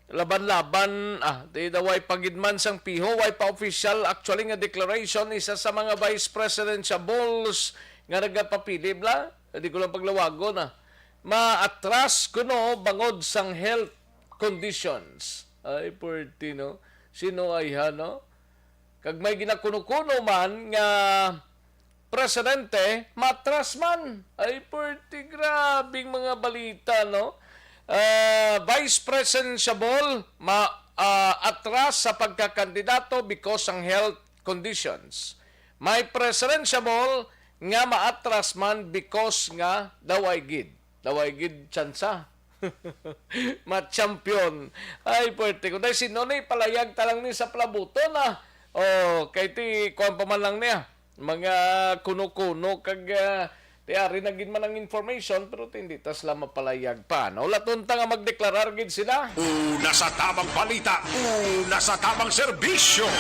S3: laban-laban di daw ay pagidman sang piho way pa official actually nga declaration isa sa mga vice presidentiables nga nagapapili bla di ko lang paglawagon maatras kuno bangod sang health conditions. Ay, puwerte, no? Sino ay no? Kag may ginakuno-kuno man nga presidente, matras man. Ay, puwerte, grabing mga balita, no? Vice presidential atras sa pagkakandidato because ang health conditions. May presidential nga maatras man because nga daway gid tsansa. Ma-champion. Ay, puwerte ko. Dahil sinunay palayag talang ni sa plabuto na. Kay ti, kuhan pa man lang niya. Mga kuno-kuno kag tiari na gid man ang information pero hindi tas lang mapalayag pa. Laton ta nga magdeklarar gid sila.
S2: Una sa tamang balita, una sa tamang serbisyo.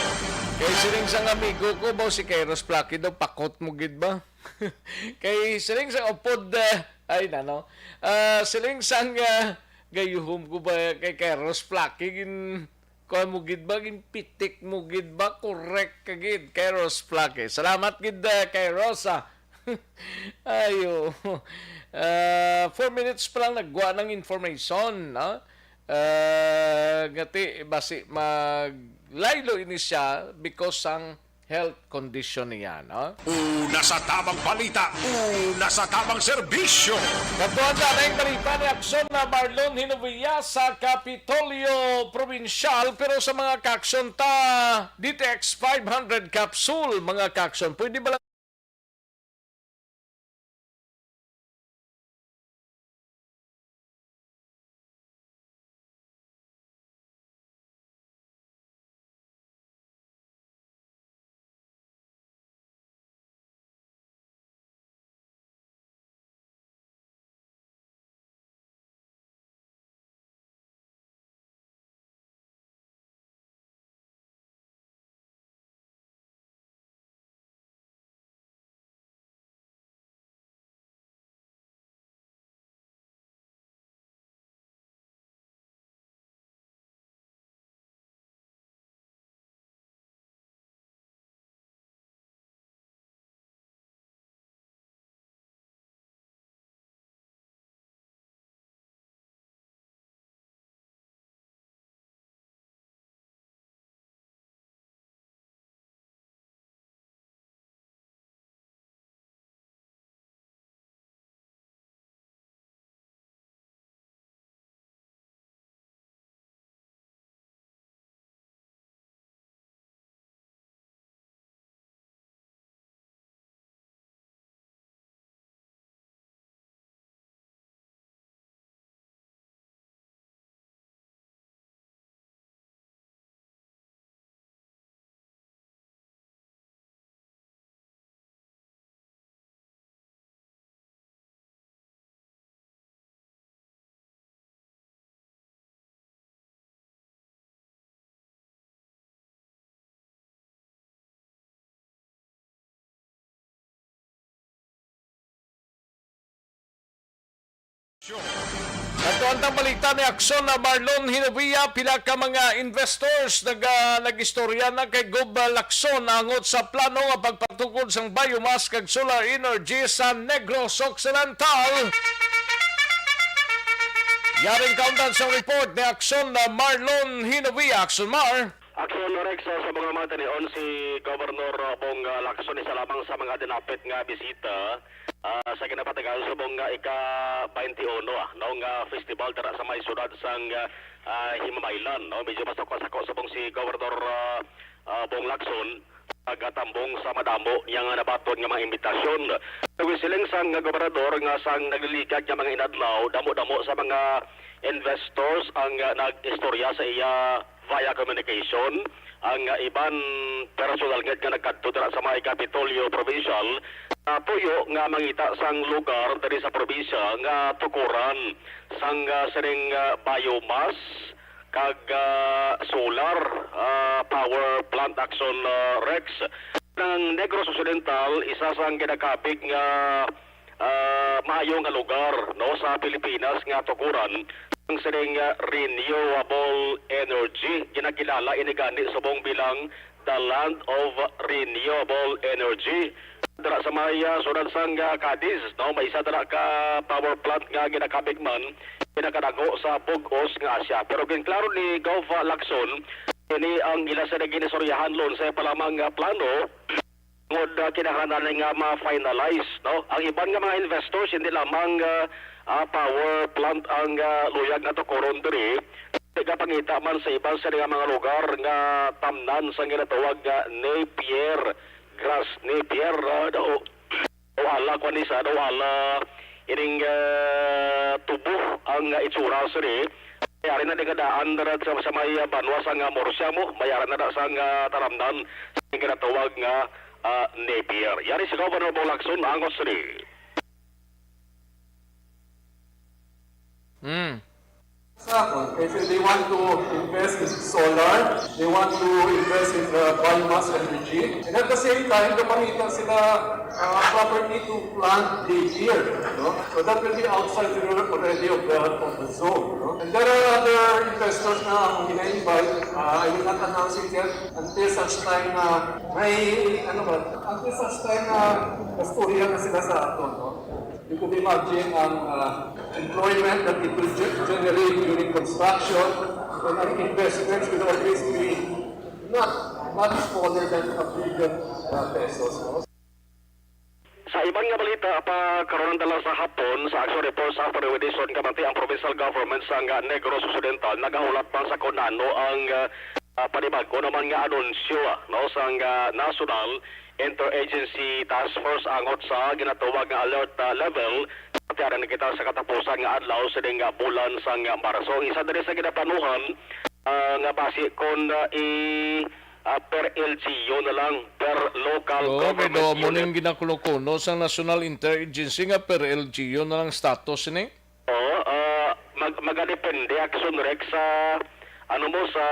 S3: Kay sining sang amigo ko ba si Kairos Placido pakot mo gid ba? Kay sining sang upod ay siling sang gayuhom ko ba kay Kairos Plaque gin kuan mo gid ba gin pitik mo gid ba correct ka gid Kairos Plaque. Salamat gid kay Rosa. Ayo. 4 minutes pa lang nagwa ng information, no? Ngati basi maglaylo ini siya because ang health condition niya, no?
S2: Una sa tamang balita, una sa tamang serbisyo.
S3: Katuan na ng balita ni Aksyon na Marlon Hinovilla sa Kapitolyo Provincial, pero sa mga kaksyon ta DTX 500 capsule, mga kaksyon, pwede ba lang Ato ang balita ni Aksyon na Marlon Hinovilla, pila ka mga investors nag-istorya na kay Gob Lacson angot sa plano nga pagpatukod sang biomass kag solar energy sa Negros Occidental. Yaring kauntan sa report ni Aksyon na Marlon Hinovilla. Aksyon Mar.
S11: Aksyon Rex sa mga mata ni si Governor Bong Lacson isa lamang sa mga dinapit nga bisita sa kinapatagal subong ika-21 no nga festival dara sa may syudad sang Himamaylan no medyo masako-sako subong si Governor Bong Lacson agatambong sa madamo yang nabaton nga mga imbitasyon. Nagwisiling sang gobernador nga sang nagliligad nga mga inadlaw damo-damo sa mga investors ang nag-istorya sa iya via communication ang iban personal nga nagkadto dira sa may Kapitolyo Provincial puyo nga mangita sang lugar diri sa probinsya nga tukuran sang siring biomass kag solar power plant action Rex ng Negros Occidental isa sang ginakapig nga maayo nga lugar no sa Pilipinas nga tukuran ang siring renewable energy ginakilala inigani subong bilang the land of renewable energy. Dara sa may sunod sang Cadiz, no, may isa dara ka power plant nga ginakabig man pinakadago sa Bugos nga Asya. Pero ginklaro ni Gov Lacson, ini ang ila sa naginisoryahan lon sa palamang plano ngod kinahanglan nga ma-finalize, no. Ang iban nga mga investors hindi lamang power plant ang luyag nga tukuron diri nagapangita man sa iban sa mga lugar nga tamnan sa ginatawag nga Napier grass Napier daw wala ko ni sa daw wala ining tubo ang itsura siri mayari na digadaan na sa may banwas ang morsya mo mayari na sa taramdan sa ginatawag nga Napier. Yari si Governor Bong Lacson ang siri.
S12: Sa ako,
S11: Okay, so they want to invest in solar, they want to invest in biomass energy, and at the same time, gamitan sila property to plant daycare. No? So that will be outside the already of the zone. No? And there are other investors na ang ina-invite. I will not announce it yet until such time na until such time na kasturya na sila sa aton. No? You could imagine ang employment that it will generate during construction and ang investments will always be not much smaller than a billion pesos. No?
S10: Sa ibang nga balita, karon dala sa hapon sa action report sa Periodison Committee ang provincial government sa Negros Occidental nagahulat pa sa konano ang panibago naman nga anunsyo no sa National Interagency Task Force angot sa ginatawag nga alert level pati na kita sa katapusan nga adlaw sa nga bulan sa Marso. Isa diri sa ginaplanuhan nga base kon per LGU na lang, per local government
S3: pero
S10: unit.
S3: muning ginakuno sa National Interagency nga per LGU na lang status ni.
S10: Magadepende action rek sa sa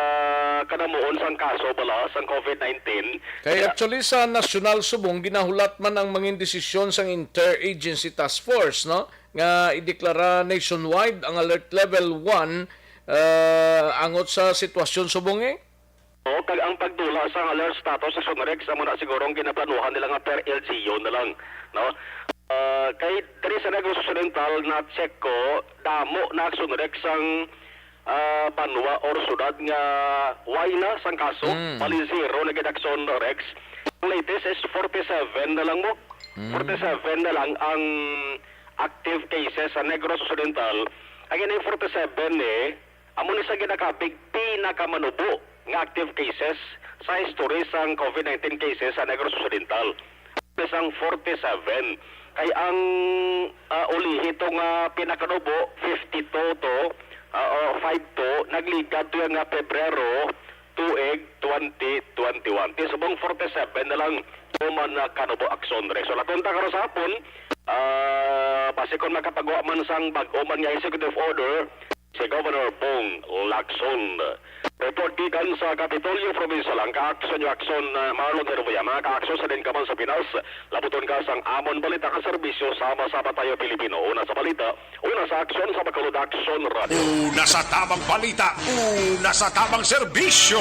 S10: kanamuon sang kaso bala sang COVID-19.
S3: Kaya actually sa National Subong ginahulat man ang mga desisyon sang Interagency Task Force no nga ideklara nationwide ang alert level 1 angot sa sitwasyon subong
S10: Kag ang pagdula sa alert status sa Sunrex amo na sigurong ginaplanuhan nila nga per LGU na lang, no? Kay diri sa Negros Occidental na check ko damo na Sunrex ang banwa or sudad nga why na sang kaso bali zero na gidakson Rex. Ang latest is 47 na lang mo. 47 na lang ang active cases sa Negros Occidental. Ang ini 47 amo ni sa ginakabig pinakamanubo nga active cases sa history sang COVID-19 cases sa Negros Occidental. Isang 47. Kay ang ulihi itong pinakanubo, 52 to, 52, nagligad to yung Pebrero 2021. Tisubong 47 na lang human na kanubo akson re. So latunta karon sa hapon, base kung makapagawa man sang bag-o man nga executive order, si Governor Bong Lacson. Report gikan sa Kapitolyo Provincial ang ka-aksyon yung aksyon Marlon Herboya. Mga ka-aksyon sa din kaman sa Pinas. Labuton ka sang amon balita ka serbisyo sama-sama tayo Pilipino. Una sa balita, una sa aksyon sa Bacolod Action Radio.
S2: Una sa tamang balita, una sa tamang serbisyo.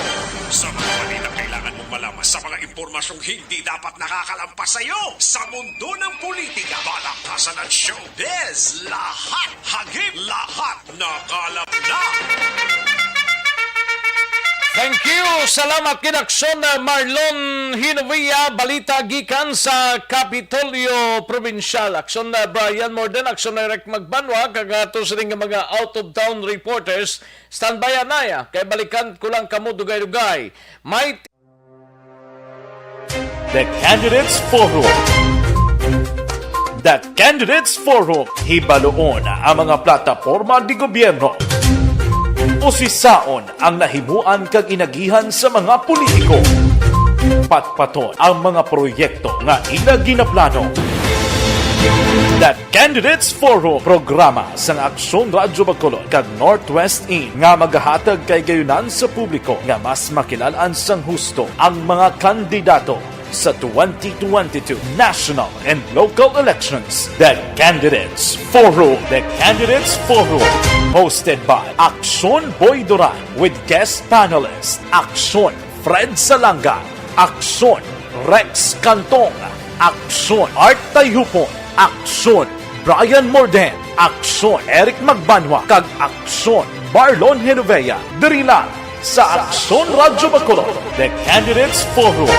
S2: Sa mga balita kailangan mong malaman sa mga impormasyong hindi dapat nakakalampas sa iyo. Sa mundo ng politika, balakasan at showbiz, lahat hagip, lahat nakalap na.
S3: Thank you. Salamat kinaksyon na Marlon Hinovia. Balita gikan sa Kapitolyo Provincial. Aksyon na Brian Morden. Aksyon na Rek Magbanwa. Kagato sa rin mga out-of-town reporters. Standby anaya. Kaya balikan ko lang kamo dugay-dugay. May
S4: The Candidates Forum. The Candidates Forum. Hibaloon ang mga plataporma di gobyerno. Usisaon ang nahimuan kag inagihan sa mga politiko. Patpaton ang mga proyekto nga ila ginaplano. The Candidates Forum programa sang Aksyon Radyo Bacolod kag Northwest In nga magahatag kay gayunan sa publiko nga mas makilalan sang husto ang mga kandidato sa 2022 national and local elections. The Candidates Forum. The Candidates Forum. Hosted by Aksyon Boy Duran with guest panelists Aksyon Fred Salanga, Aksyon Rex Cantong, Aksyon Art Tayupon, Aksyon Brian Morden, Aksyon Eric Magbanwa, kag Aksyon Marlon Hinovea. Diri lang sa Aksyon Radyo Bacolod. The Candidates Forum.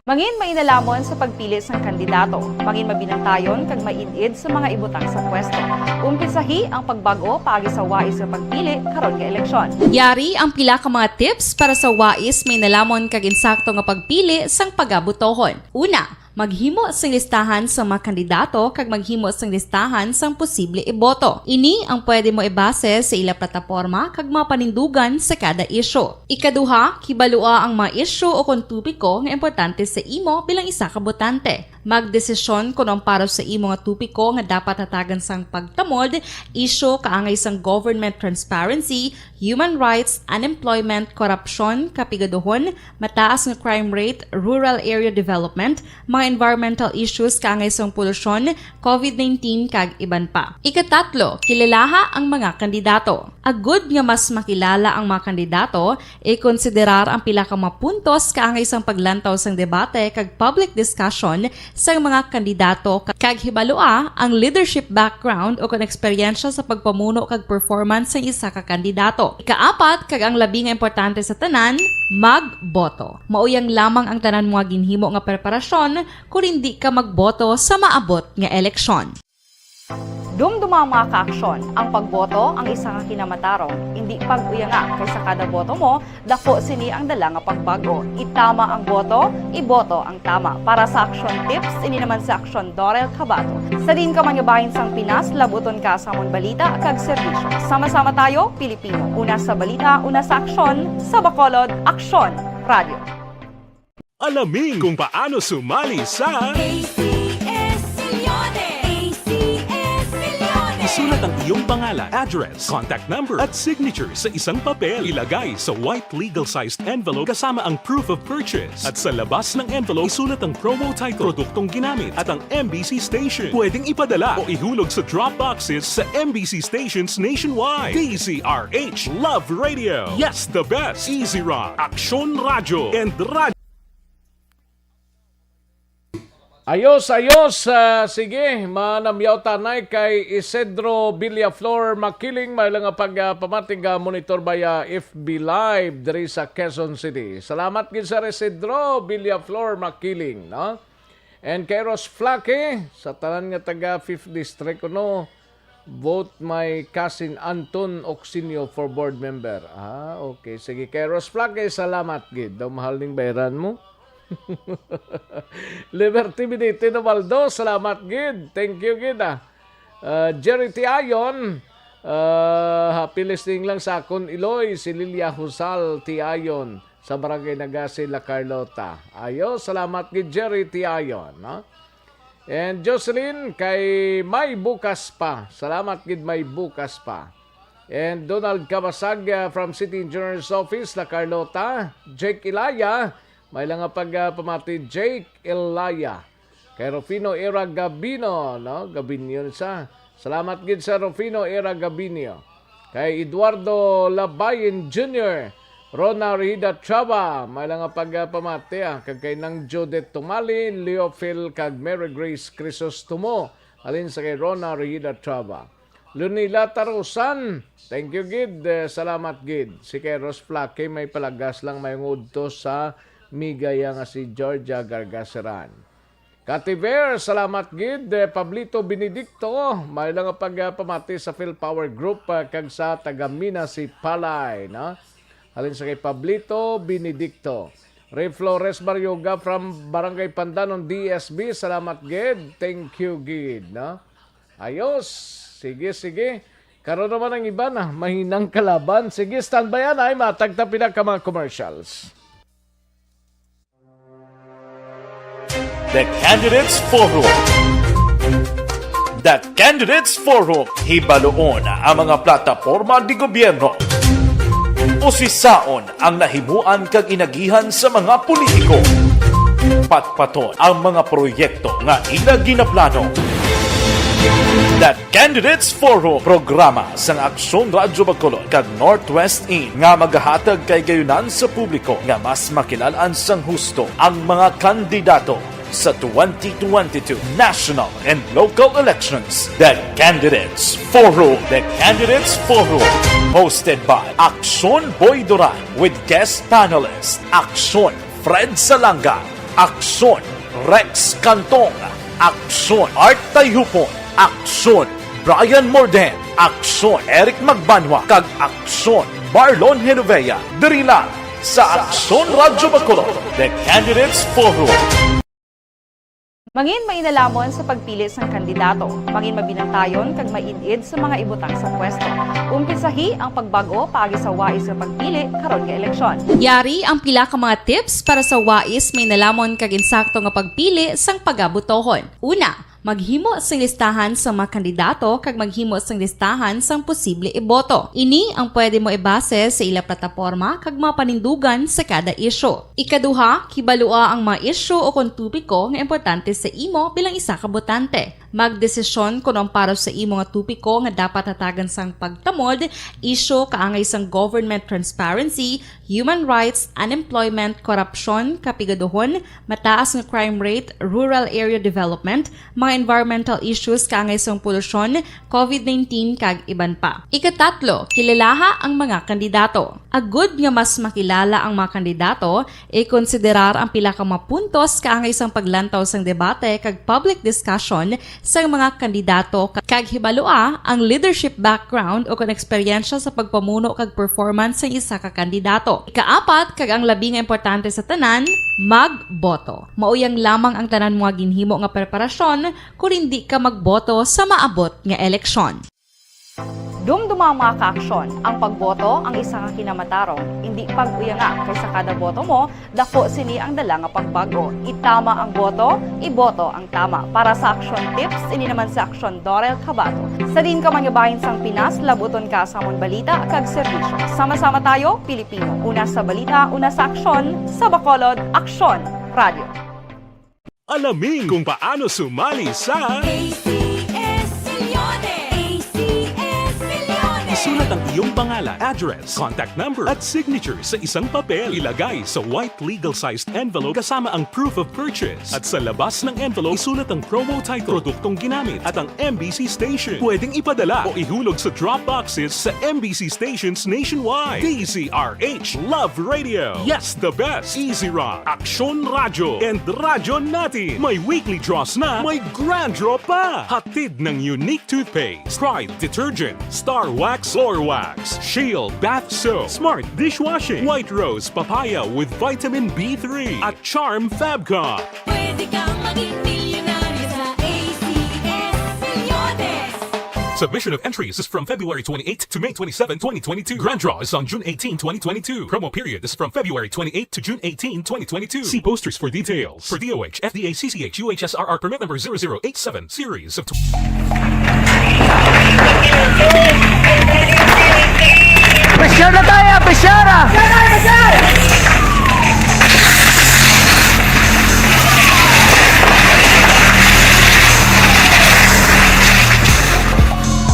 S5: Mangin mainalamon sa pagpili ng kandidato, mangin mabinantayon kag mainid sa mga ibutang sa pwesto. Umpisahi ang pagbago paagi sa wais sa pagpili karon nga eleksyon.
S6: Yari ang pila ka mga tips para sa wais may nalamon kag insakto nga pagpili sang pagabutohon. Una, maghimo sang listahan sa mga kandidato kag maghimo sang listahan sang posible iboto. Ini ang pwede mo ibase sa ila plataporma kag mga panindugan sa kada isyu. Ikaduha, kibalua ang mga isyu o kontubiko nga importante sa imo bilang isa ka botante. Magdesisyon kuno para sa imo nga tupiko nga dapat hatagan sang pagtamod, isyu kaangay sang government transparency, human rights, unemployment, korupsyon, kapigaduhon, mataas nga crime rate, rural area development, mga environmental issues kaangay sang polusyon, COVID-19 kag iban pa. Ikatatlo, kilalaha ang mga kandidato. Agud nga mas makilala ang mga kandidato, i-konsiderar ang pila ka mga puntos kaangay sang paglantaw sang debate kag public discussion sa mga kandidato kag hibalua ang leadership background o kung eksperyensya sa pagpamuno kag performance sa isa ka kandidato. Ikaapat kag ang labi nga importante sa tanan, magboto. Mauyang lamang ang tanan mga ginhimo nga preparasyon kung hindi ka magboto sa maabot nga eleksyon.
S5: Dumduma ang mga kaaksyon, ang pagboto ang isa nga kinamatarong. Hindi pag-uyanga kaysa kada boto mo, dako sini ang dala nga pagbago. Itama ang boto, iboto ang tama. Para sa action tips, ini naman sa Aksyon Dorel Cabato. Sa din ka manyabahin sang Pinas, labuton ka sa amon balita kag serbisyo. Sama-sama tayo, Pilipino. Una sa balita, una sa aksyon, sa Bacolod, Aksyon Radio.
S2: Alamin kung paano sumali sa Isulat ang iyong pangalan, address, contact number at signature sa isang papel. Ilagay sa white legal-sized envelope kasama ang proof of purchase. At sa labas ng envelope, isulat ang promo title, produktong ginamit at ang MBC station. Pwedeng ipadala o ihulog sa drop boxes sa MBC stations nationwide. DZRH Love Radio. Yes, the best. Easy Rock, Aksyon Radio, and Radio.
S3: Ayos. Sige, manamyaw tanay kay Isidro Villaflor Makiling. May lang nga pagpamating monitor by FB Live diri sa Quezon City. Salamat gid sa Isidro Villaflor Makiling, no? And kay Ros Flaque, sa tanan nga taga 5th District, no? Vote my cousin Anton Oxinio for board member. Okay. Sige, kay Ros Flaque, salamat gid. Daw mahal ning bayaran mo. Liberty Benito Novaldo, salamat gid. Thank you gid. Jerry Tiayon, happy listening lang sa akon Iloy, si Lilia Husal Tiayon sa Barangay Nagasi, La Carlota. Ayos, salamat gid Jerry Tiayon, no? And Jocelyn kay May Bukas pa. Salamat gid May Bukas pa. And Donald Kabasag from City Engineer's Office, La Carlota. Jake Ilaya, may lang nga pamati Jake Elaya. Kay Rufino Era Gabino, no? Gabinyo sa. Salamat gid sa Rufino Era Gabinyo. Kay Eduardo Labayen Jr., Rona Rihida Chava, may lang nga pamati kag kay nang Judith Tumali, Leophil kag Mary Grace Crisostomo. Alin sa kay Rona Rihida Chava. Lunila Tarusan, thank you gid, salamat gid. Si kay Ros Flaque may palagas lang may ngudto sa migaya nga si Georgia Gargaseran. Kativer, salamat gid. Pablito Benedicto, may lang pagpamati sa PhilPower Group kag sa taga-Mina si Palay, no? Halin sa kay Pablito Benedicto. Ray Flores Baryoga from Barangay Pandanon DSB, salamat gid. Thank you gid, no? Ayos. Sige. Karon naman ang iba na mahinang kalaban. Sige, standby ay matagtapin ka mga commercials.
S4: The Candidates Forum. The Candidates Forum. Hibaloon ang mga plataporma di gobyerno. Usisaon ang nahimuan kag inagihan sa mga politiko. Patpaton ang mga proyekto nga ila ginaplano. The Candidates Forum, programa sang Aksyon Radyo Bacolod kag Northwest In nga magahatag kay gayunan sa publiko nga mas makilalaan sang husto ang mga kandidato sa 2022 national and local elections. The Candidates Forum. The Candidates Forum. Hosted by Aksyon Boy Duran with guest panelists Aksyon Fred Salanga, Aksyon Rex Cantong, Aksyon Art Tayupon, Aksyon Brian Morden, Aksyon Eric Magbanwa, kag Aksyon Marlon Genovea. Diri lang sa Aksyon Radyo Bacolod. The Candidates Forum.
S5: Mangin mainalamon sa pagpili sang kandidato, mangin mabinantayon kag mainid sa mga ibutang sa pwesto. Umpisahi ang pagbago paagi sa wais sa pagpili karon nga eleksyon.
S6: Yari ang pila ka mga tips para sa wais may nalamon kag insakto nga pagpili sang pagabutohon. Una, maghimo sang listahan sa mga kandidato kag maghimo sang listahan sang posible iboto. Ini ang pwede mo ibase sa ila plataporma kag mga panindugan sa kada isyu. Ikaduha, kibalua ang mga isyu o kung tupiko nga importante sa imo bilang isa ka botante. Magdesisyon kung ang para sa imo nga tupiko nga dapat hatagan sang pagtamod, isyu kaangay sang government transparency, human rights, unemployment, korupsyon, kapigaduhon, mataas nga crime rate, rural area development, mga environmental issues kaangay sang polusyon, COVID-19 kag iban pa. Ikatatlo, kilalaha ang mga kandidato. Agud nga mas makilala ang mga kandidato, i-konsiderar ang pila ka mga puntos kaangay sang paglantaw sang debate kag public discussion sa mga kandidato kag hibalua ang leadership background o kung eksperyensya sa pagpamuno kag performance sa isa ka kandidato. Ikaapat, kag ang labi nga importante sa tanan, magboto. Mauyang lamang ang tanan mga ginhimo nga preparasyon kung hindi ka magboto sa maabot nga eleksyon.
S5: Dumduma mga kaaksyon, ang pagboto ang isa nga kinamatarong, hindi pag-uyanga kaysa kada boto mo, dako sini ang dala nga pagbago. Itama ang boto, iboto ang tama. Para sa action tips, ini naman sa action Dorel Cabato. Sa din ka manyabahin sang Pinas, labuton ka sa amon balita kag serbisyo. Sama-sama tayo, Pilipino. Una sa balita, una sa aksyon, sa Bacolod, Aksyon Radio.
S2: Alamin kung paano sumali sa Isulat ang iyong pangalan, address, contact number at signature sa isang papel. Ilagay sa white legal-sized envelope kasama ang proof of purchase. At sa labas ng envelope, isulat ang promo title, produktong ginamit at ang MBC station. Pwedeng ipadala o ihulog sa drop boxes sa MBC stations nationwide. DZRH Love Radio. Yes, the best. Easy Rock, Aksyon Radio, and Radyo Natin. May weekly draws na, may grand draw pa. Hatid ng unique toothpaste, Pride Detergent, Star Wax Floor Wax, Shield Bath Soap, Smart Dishwashing, White Rose Papaya with Vitamin B3 at Charm Fabcon.
S12: Pwede kang maging milyonaryo sa ACS Milyones.
S2: Submission of entries is from February 28 to May 27, 2022. Grand draw is on June 18, 2022. Promo period is from February 28 to June 18, 2022. See posters for details. For DOH, FDA, CCH, UHSRR permit number 0087, series of...
S13: Besyara tayo! Besyara!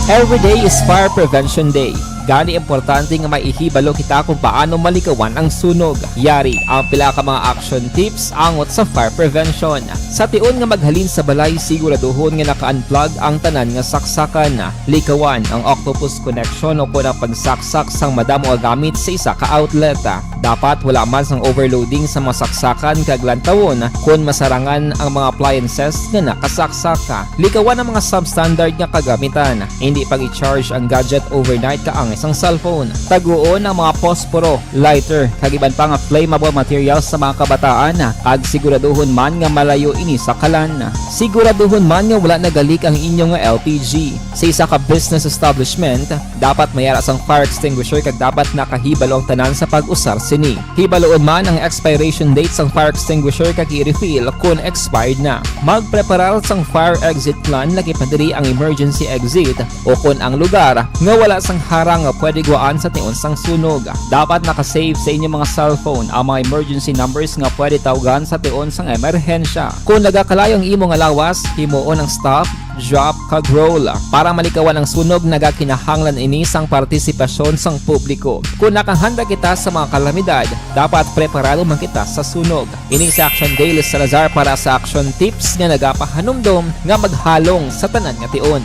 S13: Every day is Fire Prevention Day. Gani importante nga maihibalo kita kung paano malikawan ang sunog. Yari ang pila ka mga action tips angot sa fire prevention. Sa tion nga maghalin sa balay, siguraduhon nga naka-unplug ang tanan nga saksakan. Likawan ang octopus connection o kung ang pagsaksak sang madamo nga gamit sa isa ka outlet. Dapat wala man sang overloading sa mga saksakan kag lantawon kung masarangan ang mga appliances nga nakasaksaka. Likawan ang mga substandard nga kagamitan. Hindi pag i-charge ang gadget overnight kaang isang cellphone. Taguon ang mga posporo, lighter, kag iban pa nga flammable materials sa mga kabataan. Kag siguraduhon man nga malayo ini sa kalan. Siguraduhon man nga wala nagalik ang inyong LPG. Sa isa ka business establishment, dapat mayara sang fire extinguisher kag dapat nakahibalo ang tanan sa pag-usar sini. Hibaloon man ang expiration date sang fire extinguisher kag i-refill kung expired na. Magpreparar sang fire exit plan laki padiri ang emergency exit o kung ang lugar nga wala sang harang nga pwede guwaan sa tion sang sunog. Dapat nakasave sa inyong mga cellphone ang mga emergency numbers nga pwede tawagan sa tion sang emerhensya. Kung nagakalayo ang imo nga lawas, himuon ang stop, drop, kag roll. Para malikawan ang sunog, nagakinahanglan ini sang partisipasyon sang publiko. Kung nakahanda kita sa mga kalamidad, dapat preparado man kita sa sunog. Ini sa Action Daily Salazar para sa action tips nga nagapahanumdom nga maghalong sa tanan nga tion.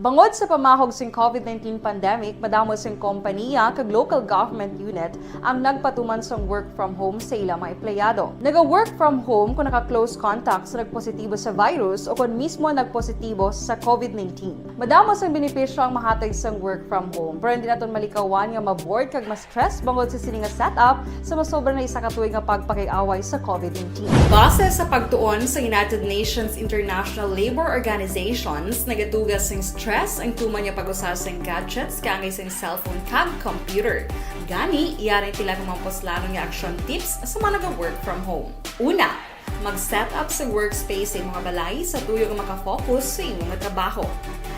S5: Bangod sa pamahog sing COVID-19 pandemic, madamo sing kompanya kag local government unit ang nagpatuman sang work from home sa ilang mga empleyado. Naga-work from home kung naka-close contact sa nagpositibo sa virus o kung mismo nagpositibo sa COVID-19. Madamo sang benepisyo ang mahatag sang work from home, pero hindi naton malikawan nga ma-bored kag ma-stress bangod sa sini nga setup sa masobra na isa ka tuig nga pagpakiaway sa COVID-19. Base sa pagtuon sa United Nations International Labor Organizations, nagatugas sing stress ang tuman nga pag-usar sing gadgets kaangay sing cellphone kag computer. Gani, iyari tila kung mamposlanon nga action tips sa mga nag-work from home. Una, mag-set up sa workspace sa imong balay sa tuyo nga makafocus sa imong trabaho.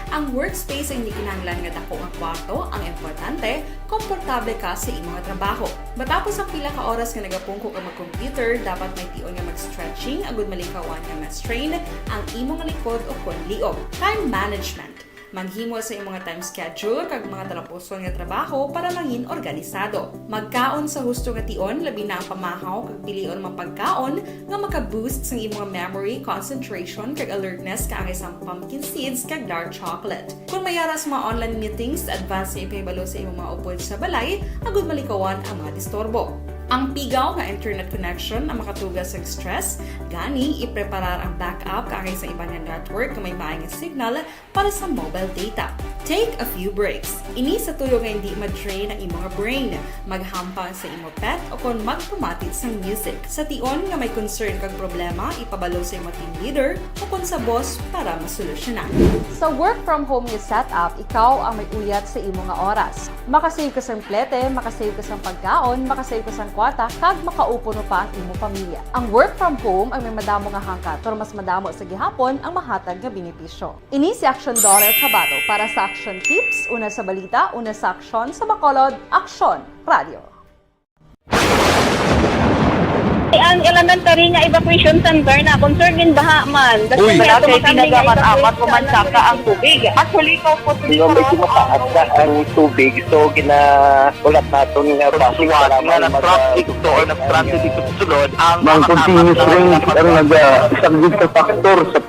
S5: Ang workspace ay hindi kinahanglan nga dako nga kwarto, ang importante, komportable ka sa imong trabaho. Matapos ang pila ka oras nga nagapungko ka mag-computer, dapat may tion nga mag-stretching agud malikawan nga ma-strain ang imong likod o kon liog. Time management. Maghimo sa imong time schedule kag mga talapuson nga trabaho para mangin organisado. Magkaon sa husto nga tion, labi na ang pamahaw kag pilion mang pagkaon nga maka-boost sa imong memory, concentration kag alertness kaangay sa pumpkin seeds kag dark chocolate. Kung mayara sa mga online meetings, advance sa ipahibalo sa imong mga upod sa balay, agud malikawan ang mga disturbo. Ang pigaw nga internet connection ang makatugas sa stress, gani ipreparar ang backup kaangay sa ibang network na may maayong signal para sa mobile data. Take a few breaks. Ini sa tuyo nga hindi ma-drain ang imong brain, maghampang sa imong pet o kung magpumatit sa music. Sa tion nga may concern kag problema, ipabalo sa imong team leader o kung sa boss para masolusyonan. Sa work from home nga setup, ikaw ang may uyat sa imong nga oras. Makasave ka sang plete, makasave ka sang pagkaon, makasave ka sang kwarta, kag makaupo no pa ang imong pamilya. Ang work from home ay may madamo nga hangkat, pero mas madamo sa gihapon ang mahatag nga benepisyo. Ini si Action Daughter Cabato para sa Action Tips, una sa balita, una sa aksyon sa Bacolod, Aksyon Radio.
S14: Ang elementary nga evacuation center na concern din baha man.
S10: Uy,
S14: kasi tinagaman apat kumansaka ang tubig. Actually, ko po
S10: Di ba medyo mataas na ang tubig, so ginaulat natin nga pasiwala nga nag-traffic to or nag-traffic dito sa sulod ang continuous rain ang nag-isang sa factor sa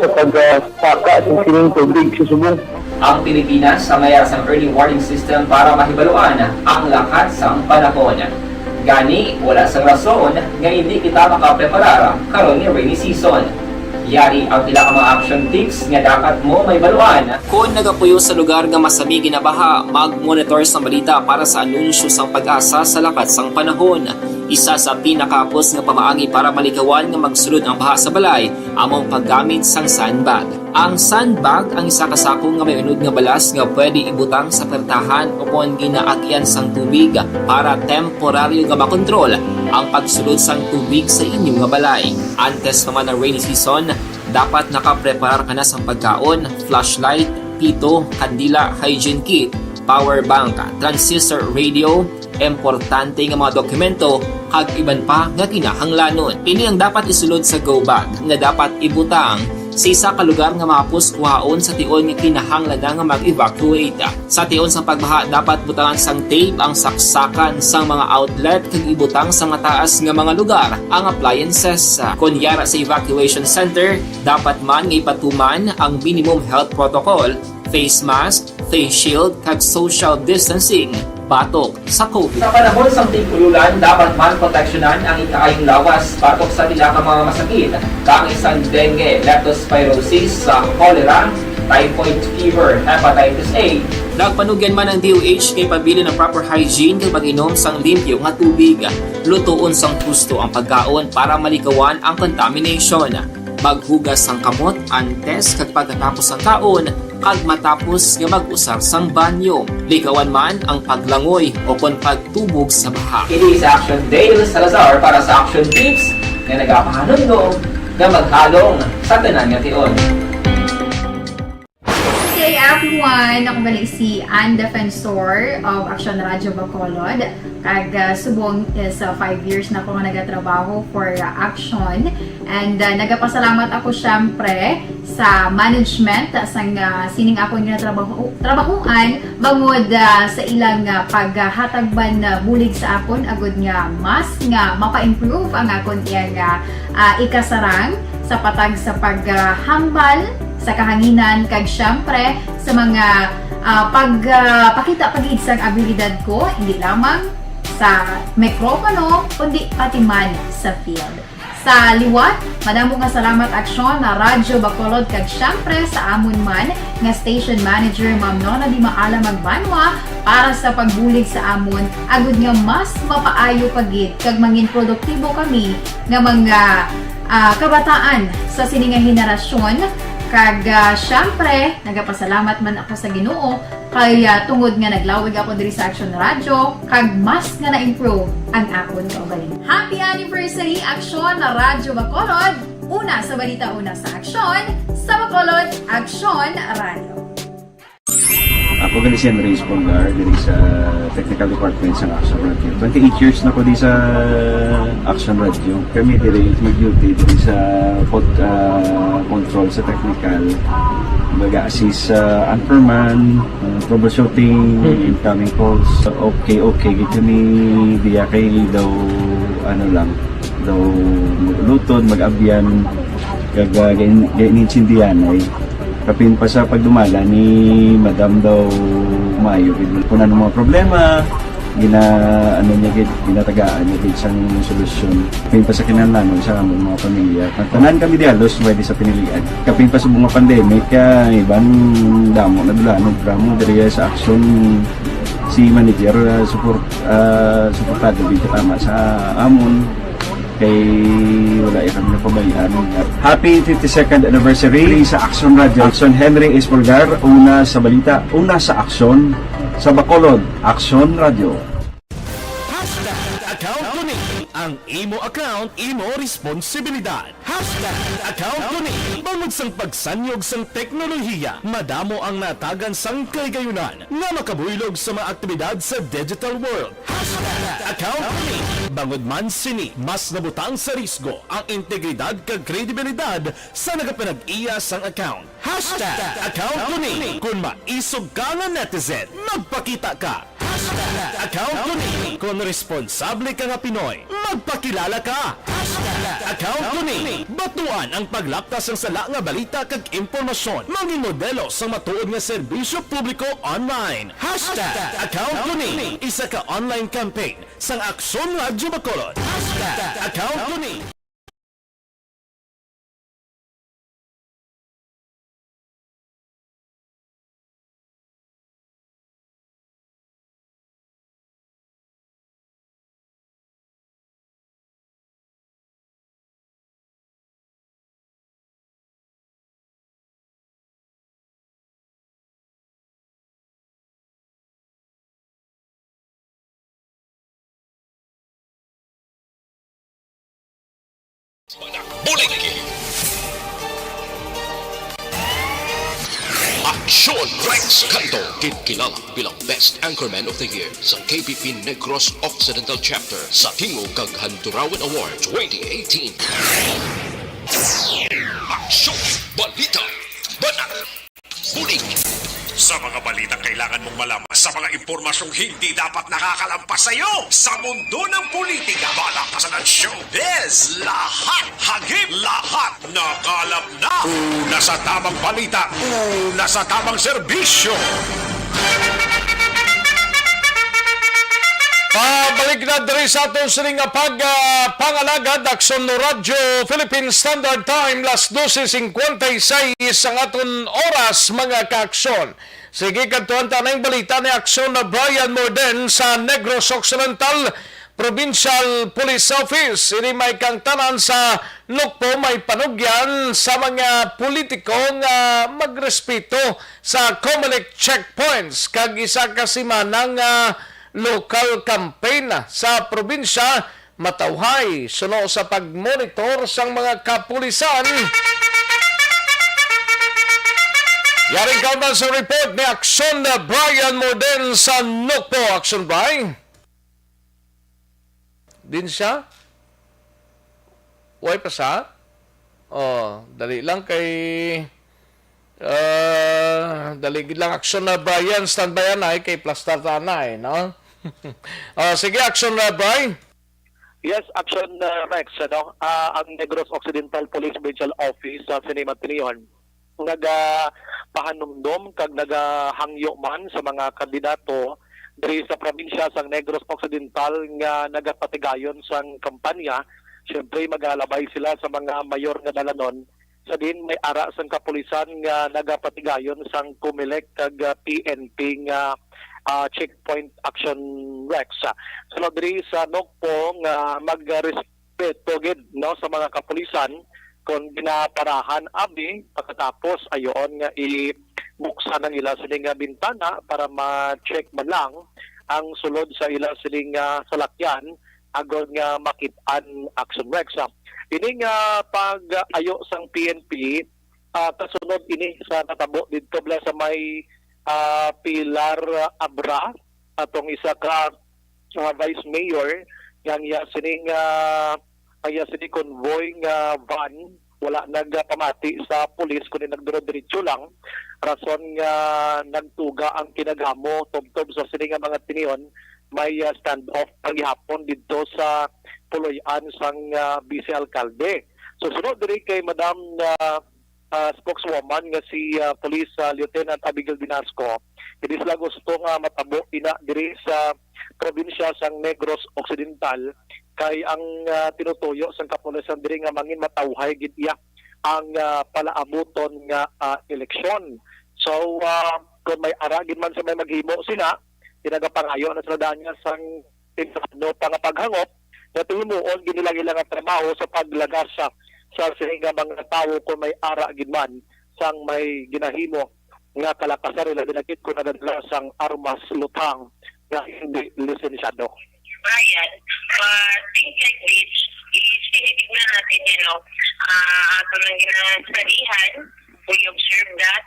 S10: pagsaka sa sining tubig sa subong.
S13: Ang Pilipinas sa mayas ang early warning system para mahibaluan ang lakat sa panahon. Gani, wala sa rason nga hindi kita makapreparara karon ni rainy season. Yari ang pila ka mga action tips nga dapat mo may baluan. Kung nagapuyo sa lugar nga masabi ginabaha, mag-monitor sa balita para sa anunsyo sang pag-asa sa lakat sang panahon. Isa sa pinakapos nga pamaagi para malikawan nga magsulod ang baha sa balay, among paggamit sang sandbag. Ang sandbag ang isa kasakong nga may unod nga balas nga pwede ibutang sa pertahan o kung ginaagyan sang tubig para temporaryo nga makontrol ang pagsulod sang tubig sa inyong nga balay. Antes naman ng rainy season, dapat nakapreparar ka na sa pagkaon, flashlight, pito, kandila, hygiene kit, power bank, transistor radio, importante nga mga dokumento kag iban pa nga kinahanglanon. Ini ang dapat isulod sa go bag nga dapat ibutang sa isa ka lugar nga mapus kuhaon sa tion nga kinahanglan nga mag-evacuate. Sa tion sa pagbaha dapat butangan sang tape ang saksakan sang mga outlet kag ibutang sa mataas nga mga lugar ang appliances. Kunyara sa evacuation center, dapat man nga ipatuman ang minimum health protocol, face mask, face shield kag social distancing. Batok sa COVID. Sa panahon sa tingkululan, dapat man proteksyonan ang ikaayong lawas batok sa tila ka mga masakit, kang isang dengue, leptospirosis, cholera, typhoid fever, hepatitis A. Nagpanugyan man ang DOH kay pabili ng proper hygiene kay pag-inom sang limpyo nga tubig. Lutuon sang husto ang pagkaon para malikawan ang contamination. Maghugas sang kamot antes kag pagkatapos ang kaon kag matapos nga mag-usar sang banyo. Likawan man ang paglangoy o kon pagtubog sa baha. Kini sa Action Dale Salazar para sa Action Tips nga nagapahanong nga maghalong sa tanan nga tion.
S15: Hey everyone! Ako balik si Ann Defensor of Action Radio Bacolod. Kag subong is 5 years na ako nga nagatrabaho for Action. And nagapasalamat ako syempre sa management sang sining ako nga trabahuan bangod sa ilang paghatagban bulig sa akon agud nga mas nga mapa-improve ang akon iyang ikasarang sa patag sa paghambal sa kahanginan kag syempre sa mga pakita pagid sa abilidad ko hindi lamang sa mikropono kundi pati man sa field. Sa liwat, madamo nga salamat aksyon na Radyo Bacolod kag syempre sa amon man nga station manager Ma'am Nona Di Maala Magbanwa para sa pagbulig sa amon agud nga mas mapaayo pagid kag mangin produktibo kami nga mga kabataan sa sininga henerasyon. Kag syempre, nagapasalamat man ako sa Ginoo kay tungod nga naglawig ako diri sa Action Radio kag mas nga na-improve ang akon kaugalingon. Happy anniversary Action na Radyo Bacolod! Una sa balita, una sa Action, sa Bacolod, Action Radio.
S16: Ako gali si Andres Polgar diri sa Technical Department sa Action Radio. 28 years na ko di sa Action Radio. Kami diri mag-duty diri sa control sa technical. Mag-assist sa anchorman, troubleshooting, incoming calls. Okay, gito ni diya kay daw daw lutod, mag-abyan, ganinsindihan ay kapin pa sa pagdumala ni Madam daw Mayo kung ano mga problema ginatagaan niya gid sang solusyon kapin pa sa kinahanglan sa among mga pamilya tanan kami dialos pwede sa pinilian kapin pa sa mga pandemic ibang damo na dulanon programo diri sa action si manager suportado dito tama sa amon kay wala kami napabayaan. Happy 52nd anniversary sa Action Radio. Action Henry Espolgar, una sa balita, una sa aksyon, sa Bacolod, Action Radio.
S4: Account ko ni ang imo account, imo responsibilidad. Account ko ni bangod sang pagsanyog sang teknolohiya, madamo ang natagan sang kaygayunan nga makabuylog sa mga aktibidad sa digital world. Account ko ni bangod man sini mas nabutang sa risgo ang integridad kag kredibilidad sa nagapanag-iya sang account. Account ko ni kung maisog ka nga netizen, magpakita ka. Account ko ni kung responsable ka nga Pinoy, magpakilala ka. Account ko ni batuan ang paglaptas ng sala nga balita kag impormasyon, maging modelo sa matuod nga serbisyo publiko online. Account ko ni isa ka online campaign sang Aksyon Radyo Bacolod. Account ko ni
S1: Buliki. Action Rex Canto, kinilala bilang Best Anchorman of the Year sa KPP Negros Occidental Chapter sa Tingog kag Handurawan Award 2018. Action Balita Banat Buliki.
S2: Sa mga balitang kailangan mong malaman, sa mga impormasyong hindi dapat nakakalampas sa iyo, sa mundo ng politika, balakasan ng showbiz, lahat, hagip, lahat, nakalap na. Una sa tamang balita, una sa tamang serbisyo.
S3: Pabalik na diri sa atong sining pangalagad Aksyon no Radyo Philippine Standard Time las 12:56 ang aton oras mga kaaksyon. Sige kadtuan tanang balita ni Aksyon na Brian Morden sa Negros Occidental Provincial Police Office. Ini may kang tanan sa Nukpo may panugyan sa mga politiko nga magrespeto sa COMELEC checkpoints kag isa kasimanang local campaign sa probinsya matawhay suno sa pagmonitor sang mga kapulisan. Yaring kauban sa report ni Aksyon na Brian Morden sa Nukpo. Aksyon Brian? Din siya? Uy pa sa? Dali lang kay dali lang Aksyon na Brian standby na kay plastar tanay, no? Sige, Aksyon na Brian.
S17: Yes, Action Rex, ang Negros Occidental Police Provincial Office sa Sinima Tinion. nagapahanumdom kag nagahangyo man sa mga kandidato diri sa probinsya sang Negros Occidental nga nagapatigayon sang kampanya. Siyempre magalabay sila sa mga mayor nga dalanon. Sa din may ara sang kapulisan nga nagapatigayon sang Comelec kag PNP nga checkpoint action Rex. So diri sa Nokpo nga magrespeto gid no sa mga kapulisan kung ginaparahan abi pagkatapos ayon nga ibuksan ang ila siling bintana para ma-check man lang ang sulod sa ila siling salakyan agon nga makit-an action Rex. Ini nga pag-ayo sang PNP kasunod ini sa natabo dito bla sa may Pilar Abra atong isa ka vice mayor yang sining convoy nga van wala nagpamati sa pulis kundi nagdiro-diretso lang rason nga nagtuga ang kinagamo tubtob sa sining mga tinion may standoff paghapon dito sa puloy-an sang vice alkalde. So sunod diri kay Madam spokeswoman nga si Police Lieutenant Abigail Binasco, hindi sila gusto nga matabo ina diri sa probinsya sang Negros Occidental kay ang tinutuyo sang kapulisan diri nga mangin matawhay gid iya ang palaabuton nga eleksyon. So kung may ara gid man sa may maghimo sila tinagapangayo na sila niya sang tinano pangapaghangop na tinuon ginilang nga trabaho sa paglagas sa sininga mga tao kung may ara gid man sang may ginahimo nga kalakasan nila dinakit ko nagadala sang armas lutang nga hindi lisensyado.
S9: Brian, things like this is tinitignan natin, ato lang ginasalihan, we observe that,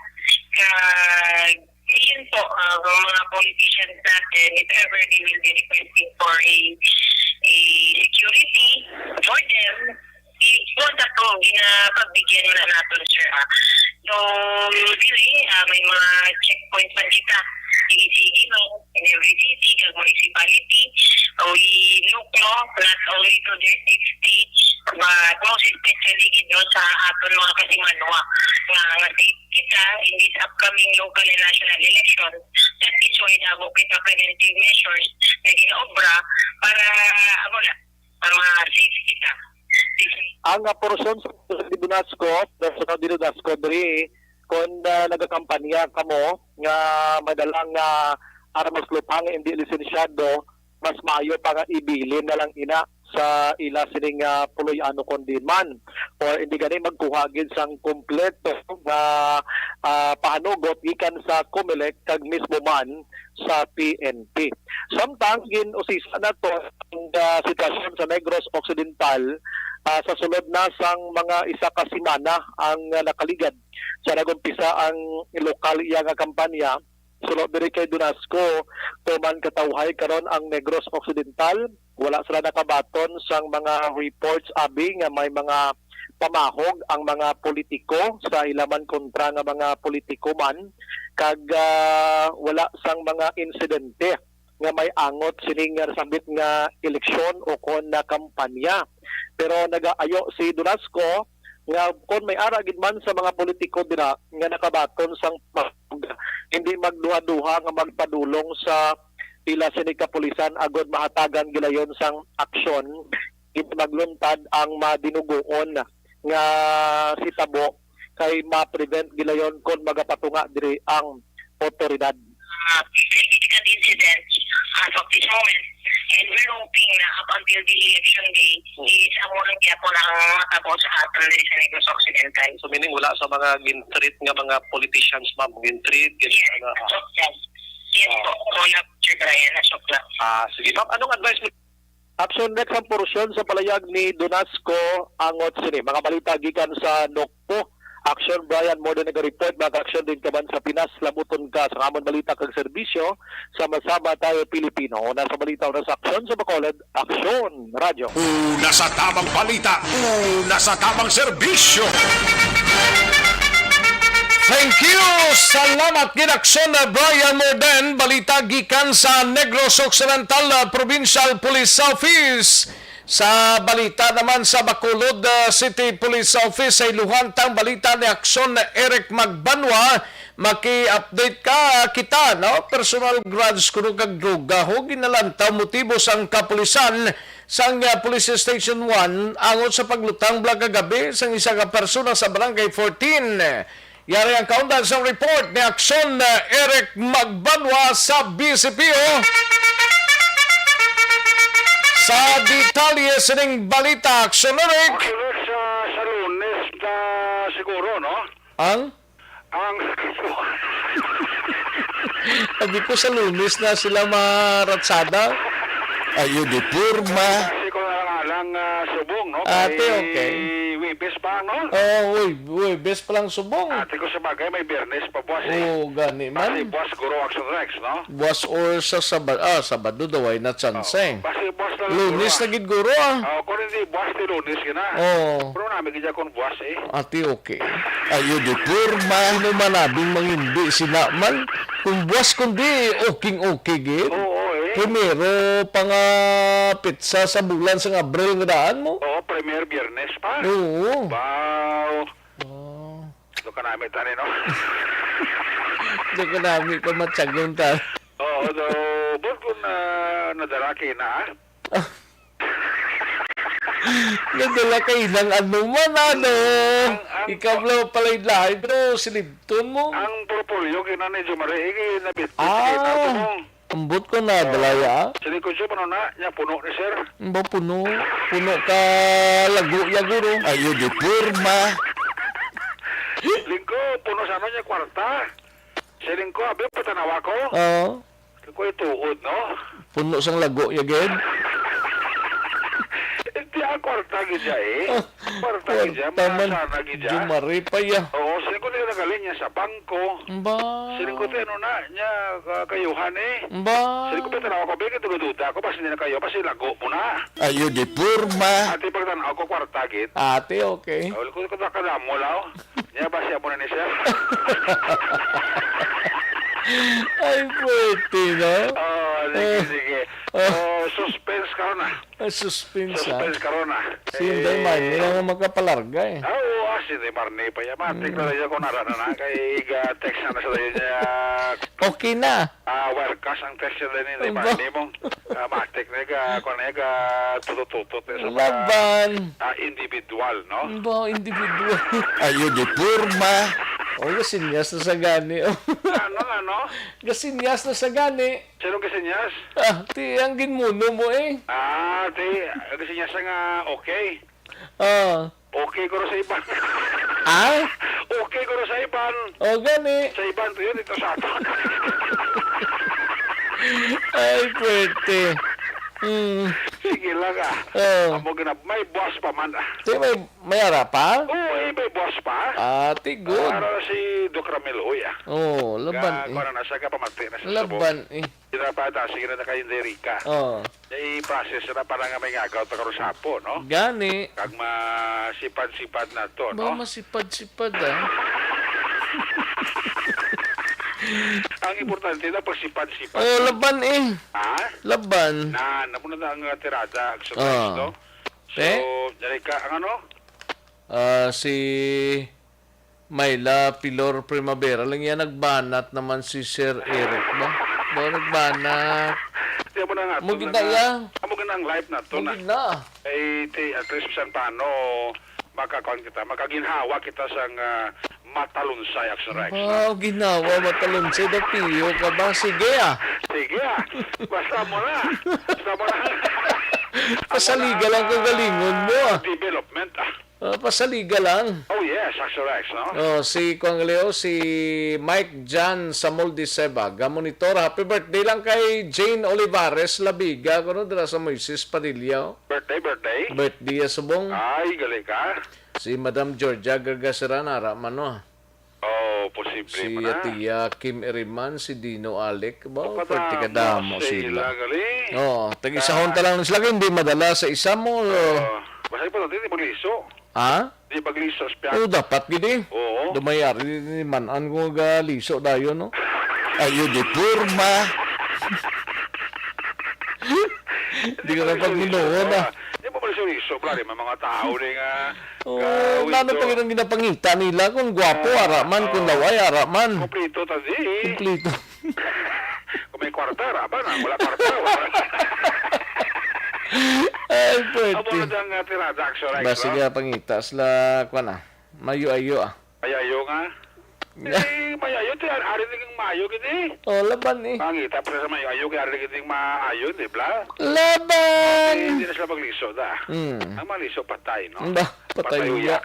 S9: yun po, mga politicians natin, if ever they will be requesting for a security for them, punta to, ginapagbigyan mo na natin, sir. So, really, may mga checkpoints pa kita. Sige, no, in every city, kag municipality, we look, no, not only to their state, but most especially, sa aton mga kasimanwa. Nga kita, in this upcoming local and national election, that is why kita preventive measures na ginaobra para, safe kita.
S17: Ang porsyon sa Dinasco, sa Dinasco diri kung nagakampanya kamo nga madalang armas lupang hindi lisensyado, mas maayo pa nga ibilin na lang ina sa ila sining puloy-ano kundi man or hindi gani magkuhagin sang kompleto nga pahanugot gikan sa Comelec kag mismo man sa PNP. Samtang gin-usisa na to ang sitwasyon sa Negros Occidental sa sulod na sang mga isa ka semana ang nakaligad sa nagumpisa ang lokal iya nga kampanya sulod diri kay Dunasco tuman katawhay karon ang Negros Occidental wala sila nakabaton sang mga reports abi nga may mga pamahog ang mga politiko sa ilaman kontra nga mga politiko man kag wala sang mga insidente nga may angot sining sabit nga eleksyon o kon na kampanya. Pero nagaayo si Dunasco nga kung may ara gid man sa mga politiko dira nga nakabaton sang hindi magduha-duha nga magpadulong sa pila sining kapulisan agod mahatagan gilayon sang aksyon hindi magluntad ang madinugoon nga sitabo kay ma-prevent gilayon kung magapatunga diri ang otoridad.
S9: Significant incidents as of this moment. And we're hoping na up until the election day, is ang walang kaya po lang matabo sa atin sa Negros Occidental.
S17: So meaning wala sa mga gintreat nga mga politicians ma'am, gintreat?
S9: Yes, yes po. Wala, Sir Brian, nasok lang.
S17: Sige ma'am, anong advice mo? Action next ang porosyon sa palayag ni Dunasco angot sini. Mga balita gikan sa Nokpo. Action Brian, more than nag-report, mag-action din ka man sa Pinas, lamuton ka sa kamon balita kag serbisyo, sama-sama tayo Pilipino. Nasa balita na sa aksyon sa Bacolod, Aksyon Radio.
S2: Una sa tamang balita, una sa tamang serbisyo.
S3: Thank you! Salamat ginaksyon na Brian Morden, balita gikan sa Negros Occidental Provincial Police Office. Sa balita naman sa Bacolod City Police Office ay luhantang balita ni Aksyon na Eric Magbanwa. Maki-update ka kita, no? Personal grudge kuno kag droga. Ho ginalantaw motibo sang kapulisan sang Police Station 1 angot sa paglutang blag kagabi sang isa ka persona sa Barangay 14. Yari ang kaundan sa report ni Aksyon na Eric Magbanwa sa BCPO. Sa detalye sining balita, Aksyon Eric.
S11: Actually, sa Lunes na siguro, no?
S3: Ang? Sabi ko sa Lunes na sila maratsada. Ayun, di purma.
S11: Kasi ko na lang subong, no?
S3: Ate, okay.
S11: Wibes pa, no?
S3: Uy, best pa lang subong.
S11: Ate ko sa bagay, may Biyernes pa buwas eh.
S3: Oo, gani
S11: Basi
S3: man.
S11: buwas guro Action Rex, no?
S3: Buwas or sa Sabado daw ay na chance.
S11: Basi buwas na
S3: Lunes na gid guro
S11: kung hindi buwas di Lunes gina.
S3: Oo.
S11: Pero namin gidya kung buwas eh.
S3: Ate, okay. Ayun, di purma. Ano manabing mangindi sinaman. Kung buwas kundi, okay gid.
S11: Oo eh.
S3: Primero, pizza sa bulan sa Abril nga daan mo.
S11: Oo, premier Biyernes pa.
S3: Oo.
S11: Wow. Ito ka namin tani, no?
S3: Hindi ko namin ka matyagang ta.
S11: Oo, so, bud kung nadaraki na,
S3: Nadala kayo ng ano man, Ikaw lang pala yung lahat, pero silibton mo.
S11: ang portfolio kinani Jumari, nabit-bit kita mo.
S3: Ambot ko na, dalaya.
S11: Sili ko siya, na, niya puno ni sir.
S3: Ba puno? Puno ka lago, yaguro. Ayun, di purma.
S11: Lingko, puno sa ano niya kwarta. Si Lingko, abi, patanawa ko.
S3: Oo.
S11: Lingko, ituod, no?
S3: Puno sang lago, yagid.
S11: Hindi ang kwarta gidya eh. Kwarta gidya,
S3: Taman,
S11: masana gidya.
S3: Jumari pa ya.
S11: Oo, si Lingko nila nagaling niya sa bangko.
S3: Ba?
S11: Si Lingko, ano na, niya kayuhan eh.
S3: Ba?
S11: Si Lingko, patanawa ko, bigyan duda ko, kasi hindi na kayo, kasi lago mo na.
S3: Ayun, di purma.
S11: Ate, pagtanaw ko, kwarta gid.
S3: Ate, okay.
S11: Awal ko kadamo lao. Niya ba siya mo na ni sir?
S3: Ay, pwede, no?
S11: Sige. Suspense ka na.
S3: Suspense,
S11: Suspense ka na.
S3: Si Inday Marnie lang ang magkapalarga,
S11: Oo, si Inday Marnie pa yan. Matik na rin ako narana na. Kay text na sa tayo niya.
S3: Okay na.
S11: Wirecast ang text niya ni Inday Marnie mo. Matik na ka tutututot.
S3: Laban.
S11: Individual, no?
S3: Ba, individual. Ayun, di purma. O, gasinyas na sa gani.
S11: Ano?
S3: Gasinyas na sa gani.
S11: Sino kasi niyas?
S3: Ti, ang ginmuno mo eh.
S11: Kasi niya sa nga okay. Okay ko rin sa iban. Okay ko rin sa iban.
S3: O, gani.
S11: Sa iban to yun, ito sa ato.
S3: Ay, pwede.
S11: Sige lang Amo ganap, may boss pa man
S3: Ti, may ara pa?
S11: Oo, may boss pa.
S3: Ti, good.
S11: Para si Doc Ramil Uy
S3: Laban
S11: Kung na siya kapamati na siya
S3: Laban
S11: Pinapata, sige na kayo ni Rika. May process na parang may ngagaw ta karo sapo, no?
S3: Gani.
S11: Kag masipad-sipad na to, no?
S3: Ba, masipad-sipad
S11: Ang importante na pagsipad-sipad.
S3: laban Laban.
S11: Napuna na ang tirada, exercise, no? So, Rika, ang ano?
S3: Si Myla Pilor Primavera lang yan nagbanat naman si Sir Eric ba? Ba nagbanat?
S11: Di mo na nga.
S3: Mugida yan.
S11: Amo ganang live na to na.
S3: Mugida.
S11: At least saan paano makakuan kita, makaginhawa kita sang matalunsay Action Rex.
S3: Ginawa matalunsay na piyo ka ba? Sige
S11: Sige Basta mo na.
S3: Pasaliga lang kung galingon mo
S11: Development
S3: pasaliga lang.
S11: Oh yes, Action Rex, no?
S3: Si Kuang Leo, si Mike Jan Samuel Diseba, gamonitor. Happy birthday lang kay Jane Olivares Labiga. Kuno dira sa Moises Padilla.
S11: Birthday?
S3: Birthday subong.
S11: Ay, galing ka.
S3: Si Madam Georgia Gargasera naraman no.
S11: Posible
S3: si
S11: mo na.
S3: Tia Kim Eriman, si Dino Alec, ba? Pwede ka damo sila. Tag-isahon ta lang sila, hindi madala sa isa mo.
S11: Basta pa natin, di pagliso. Di pagliso.
S3: Dapat gini.
S11: Oo.
S3: Dumayari ni manan ko liso dayo, no? Ayun, di purma. Di ka na pag-minuon,
S11: Di mo magliso bla di mga tao ni nga
S3: Nano pa rin ang ginapangita nila kung gwapo, araman, kung laway, araman.
S11: Kompleto tadi.
S3: Kumplito.
S11: Kung may kwarta, araman na. Wala kwarta. Wala.
S3: Ay,
S11: Amo
S3: pwede.
S11: na dang tirada action right.
S3: Basta nga pangita, sila, kwa na, mayo-ayo ah.
S11: Mayayo nga. Mayayo, ari naging mayo gini.
S3: Laban eh.
S11: Pangita pa sa mayayo, kaya ari naging maayo, di ba?
S3: Laban!
S11: Hindi na sila magliso da. Ang maliso patay, no?
S3: Ba, patay uya.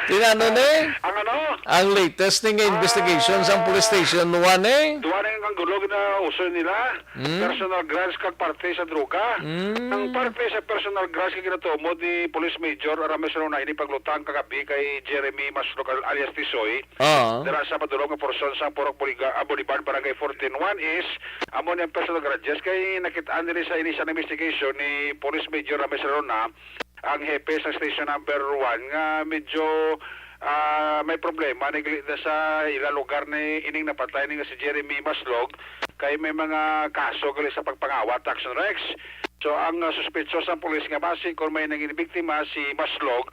S3: Tinano na
S11: Ang ano?
S3: ang latest ng investigation sa police station 1 eh.
S11: Duwa na yung gulog na uso nila. Personal grants kag parte sa droga. Ang parte sa personal grants kag ginatumo di Police Major Arames na ini paglutang kagabi kay Jeremy Maslog alias Tisoy. Dara sa padulong nga porson sa Purok Boulevard Barangay 14-1 is amo ni personal grudges kay nakitaan nila sa initial investigation ni Police Major Arames na ang hepe sa station number 1 nga medyo may problema na sa ilang lugar ni ining napatay ni nga si Jeremy Maslog kay may mga kaso gali sa pagpangawat action rex. So ang suspetso sa pulis nga base kung may naging biktima si Maslog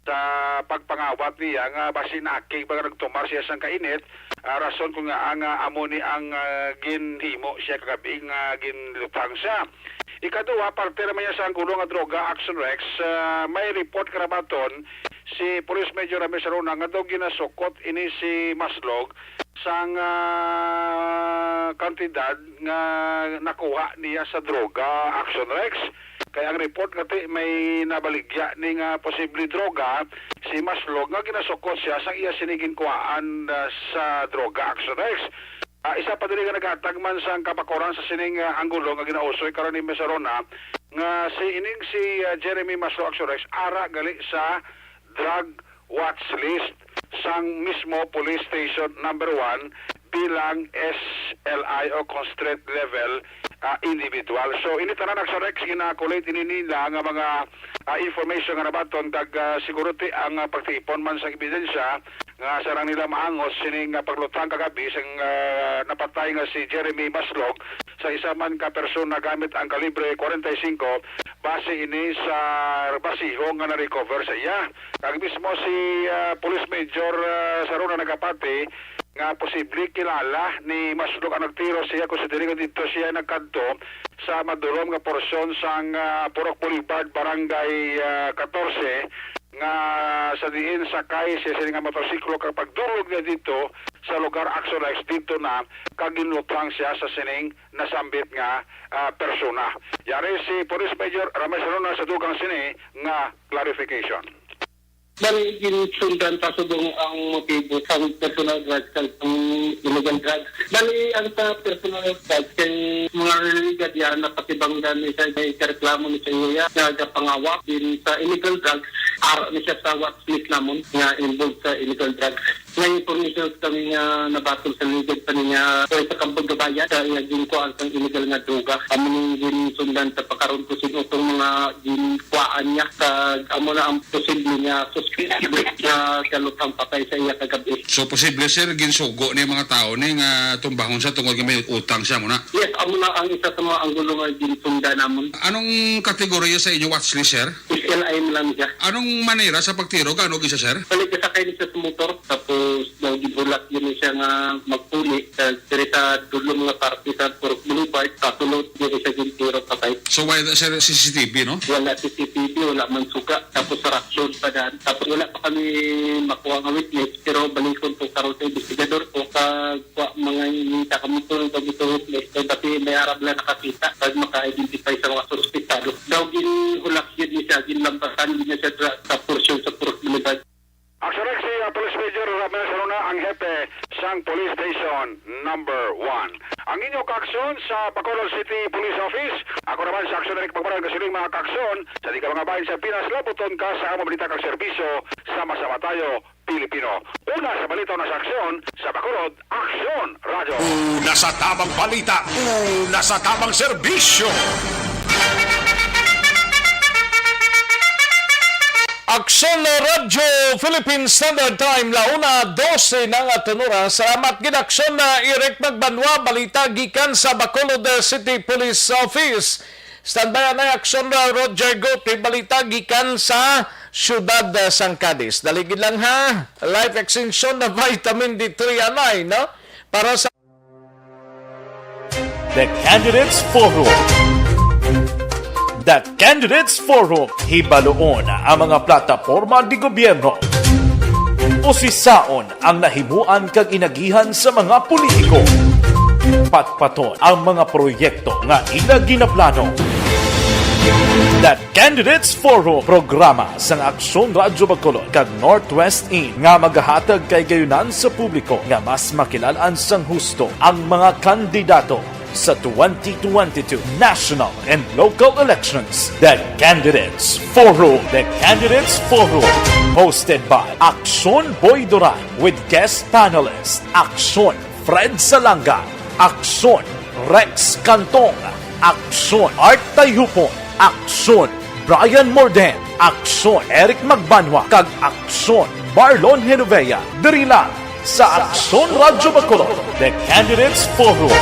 S11: sa pagpangawat niya nga base nakig baga nagtumar siya sang kainit rason kung nga ang amoni ang ginhimo siya kagabi nga ginlutang siya. Ikaduha, parte naman niya sa anggulo nga droga action rex, may report karabaton si Police Major Rames Aruna nga daw ginasukot ini si Maslog sang kantidad nga nakuha niya sa droga action rex. Kaya ang report kati may nabaligya ni nga posible droga si Maslog nga ginasukot siya sang iya sinigin kuhaan sa droga action rex. Isa pa dili nga nagatagman sa kapakoran sa sining anggulo nga ginausoy karon ni Mesarona nga si Jeremy Maslog Axorex ara gali sa drug watch list sang mismo police station number 1 bilang SLI o constraint level individual. So ini tanan Axorex ginakulit ini nila nga mga information nga nabaton kag security ang pagtipon man sa ebidensya nga sarang nila maangos sining paglutang kagabi sang napatay nga si Jeremy Maslog sa isa man ka persona gamit ang kalibre 45 base ini sa basiho nga na-recover sa iya. Kag mismo si Police Major Saruna Nagapati nga posible kilala ni Maslog ang nagtiro siya kung sa dili dito siya nagkanto sa madulom nga porsyon sang Purok Boulevard Barangay 14 nga sa diin sakay siya nga motorsiklo kapag durog niya dito sa lugar action rex dito na kaginlutang siya sa sining nasambit nga persona. Yari si Police Major Rames Aruna sa dugang sini nga clarification.
S17: Bali, ginsundan pa subong ang motibo sa personal drugs kag illegal drugs. Bali, ang sa personal drugs kay mga religad yan na patibanggan ni sa ikareklamo ni sa iya na pangawak din sa illegal drugs. Ara ni siya sa watch list namon nga involved sa illegal drugs. May information kami nga nabatol sa ligad pa niya sa Kampong Gabaya sa ginkuhaan ng illegal nga droga. Amo ni ginsundan sa pagkaroon ko sino itong mga ginkuhaan niya sa amo na ang posible niya na kalutang patay sa iya kagabi.
S18: So posible sir ginsugo ni mga tao ni nga tumbahon sa tungod nga may utang siya muna.
S17: Yes, amo na ang isa sa mga anggulo nga ginsundan namon.
S18: Anong kategorya sa inyo watchlist sir?
S17: SLI lang siya.
S18: Anong manera sa pagtiro gaano gisa sir?
S17: Balik sa kay sa motor tapos daw gibulat yun siya nga magpuli sa direta dulong nga parte sa Purok Boulevard katulod yun siya gintiro patay.
S18: So why sir CCTV no?
S17: Wala CCTV, wala man suka tapos sa raksyon pa daan. Tapos wala pa kami makuha nga witness pero balikon po karon sa investigador po kag mga hinita kami tulong pag ito witness kay dati may arab na nakakita pag maka-identify sa mga suspitado. Daw ginhulak yun niya ginlampasan din niya sa porsyon sa Purok Boulevard.
S11: Axorex si Police Major Rames Aruna ang hepe sang Police Station number 1. Ang inyong kaakson sa Bacolod City Police Office. Ako naman sa aksyon na nagpagparang kasiling mga kaakson sa di ka mga bayan sa Pinas, labuton ka sa among balita kang serbisyo. Sama-sama tayo, Pilipino. Una sa balita na sa aksyon sa Bacolod, Aksyon Radio.
S2: Una sa tamang balita, una sa tamang serbisyo.
S3: Aksyon na Radyo Philippine Standard Time launa 12 ng atunura. Salamat ginaksyon na Eric Magbanwa balita gikan sa Bacolod City Police Office. Standby na aksyon na Roger Gotti, balita gikan sa siyudad sang Cadiz. Daligid lang ha, life extension na vitamin D3 anay, no? Para sa
S4: The Candidates Forum. The Candidates Forum, hibaloon ang mga plataporma di gobyerno. Usisaon ang nahimuan kag inagihan sa mga politiko. Patpaton ang mga proyekto nga ila ginaplano. The Candidates Forum, programa sang Aksyon Radyo Bacolod kag Northwest In nga magahatag kay gayunan sa publiko nga mas makilalan sang husto ang mga kandidato sa 2022 national and local elections. The Candidates Forum. The Candidates Forum, hosted by Aksyon Boy Duran with guest panelists Aksyon Fred Salanga, Aksyon Rex Cantong, Aksyon Art Tayhupon, Aksyon Brian Morden, Aksyon Eric Magbanwa, kag Aksyon Marlon Genovea. Diri lang sa Aksyon Radyo Bacolod. The Candidates Forum.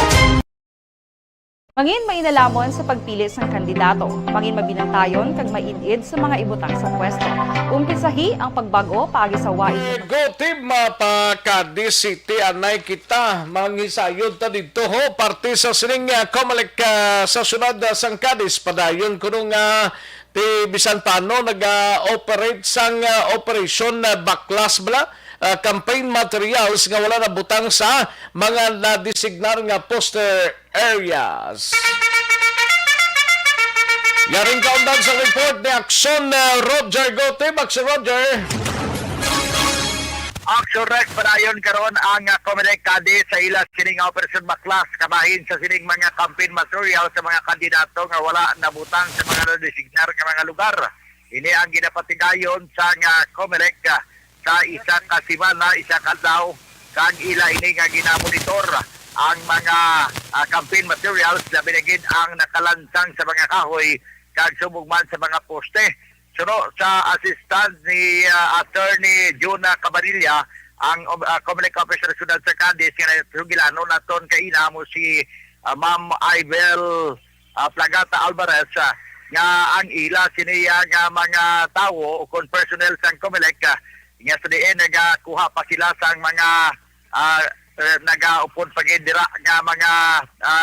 S5: Mangin mainalamon sa pagpili ng kandidato, mangin mabinantayon kag mainid sa mga ibutang sa pwesto. Umpisahi ang pagbago paagi sa wais.
S3: Gotib mapakadi City anay kita mangisayod ta dito ho parte sa sining Comelec sa sunod sang Cadiz padayon kuno nga ti bisan paano nag-operate sang operation baklas bala campaign materials nga wala na butang sa mga na-designar nga poster areas. Yaring kaundan sa report ni Aksyon Roger Gotti. Aksyon Roger.
S17: Action Rex padayon karon ang Comelec Cadiz sa ila sining Operation Baklas kabahin sa sining mga campaign material sa mga kandidato nga wala nabutang sa mga designar nga mga lugar. Ini ang ginapatigayon sa Comelec sa isa ka simana, isa ka daw kag ila ini nga ginamonitor ang mga campaign materials na binigid ang nakalansang sa mga kahoy kag sumugman sa mga poste. Suno sa assistant ni Attorney Juna Cabanilla, ang Comelec Officer Sudad sa Cadiz, nga sugilano naton kaina mo si Ma'am Ibel Plagata Alvarez, nga ang ila siniya nga mga tawo o kon personnel sa Comelec, nga sa diin nagakuha pa sila sa mga nagaupon pagindira nga mga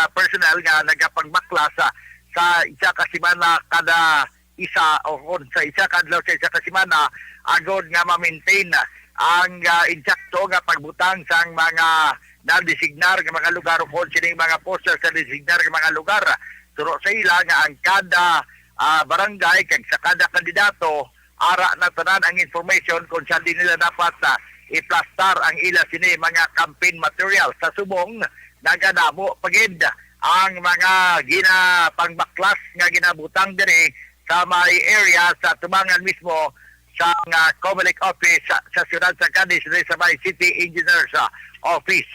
S17: personnel nga nagapagbaklas sa isa ka semana kada isa o kung sa isa kadlaw sa isa ka semana agod nga ma-maintain ang insakto nga pagbutang sa mga na-designar nga mga lugar o kung sining mga poster sa designar nga mga lugar. Suro sa ila nga ang kada barangay kag sa kada kandidato ara na tanan ang information kung saan din nila dapat iplastar ang ila sini mga campaign material. Sa subong nagadamo pagid ang mga ginapangbaklas nga ginabutang diri sa may area sa tumangan mismo sa Comelec office sa siyudad sa Cadiz sa may City Engineers office.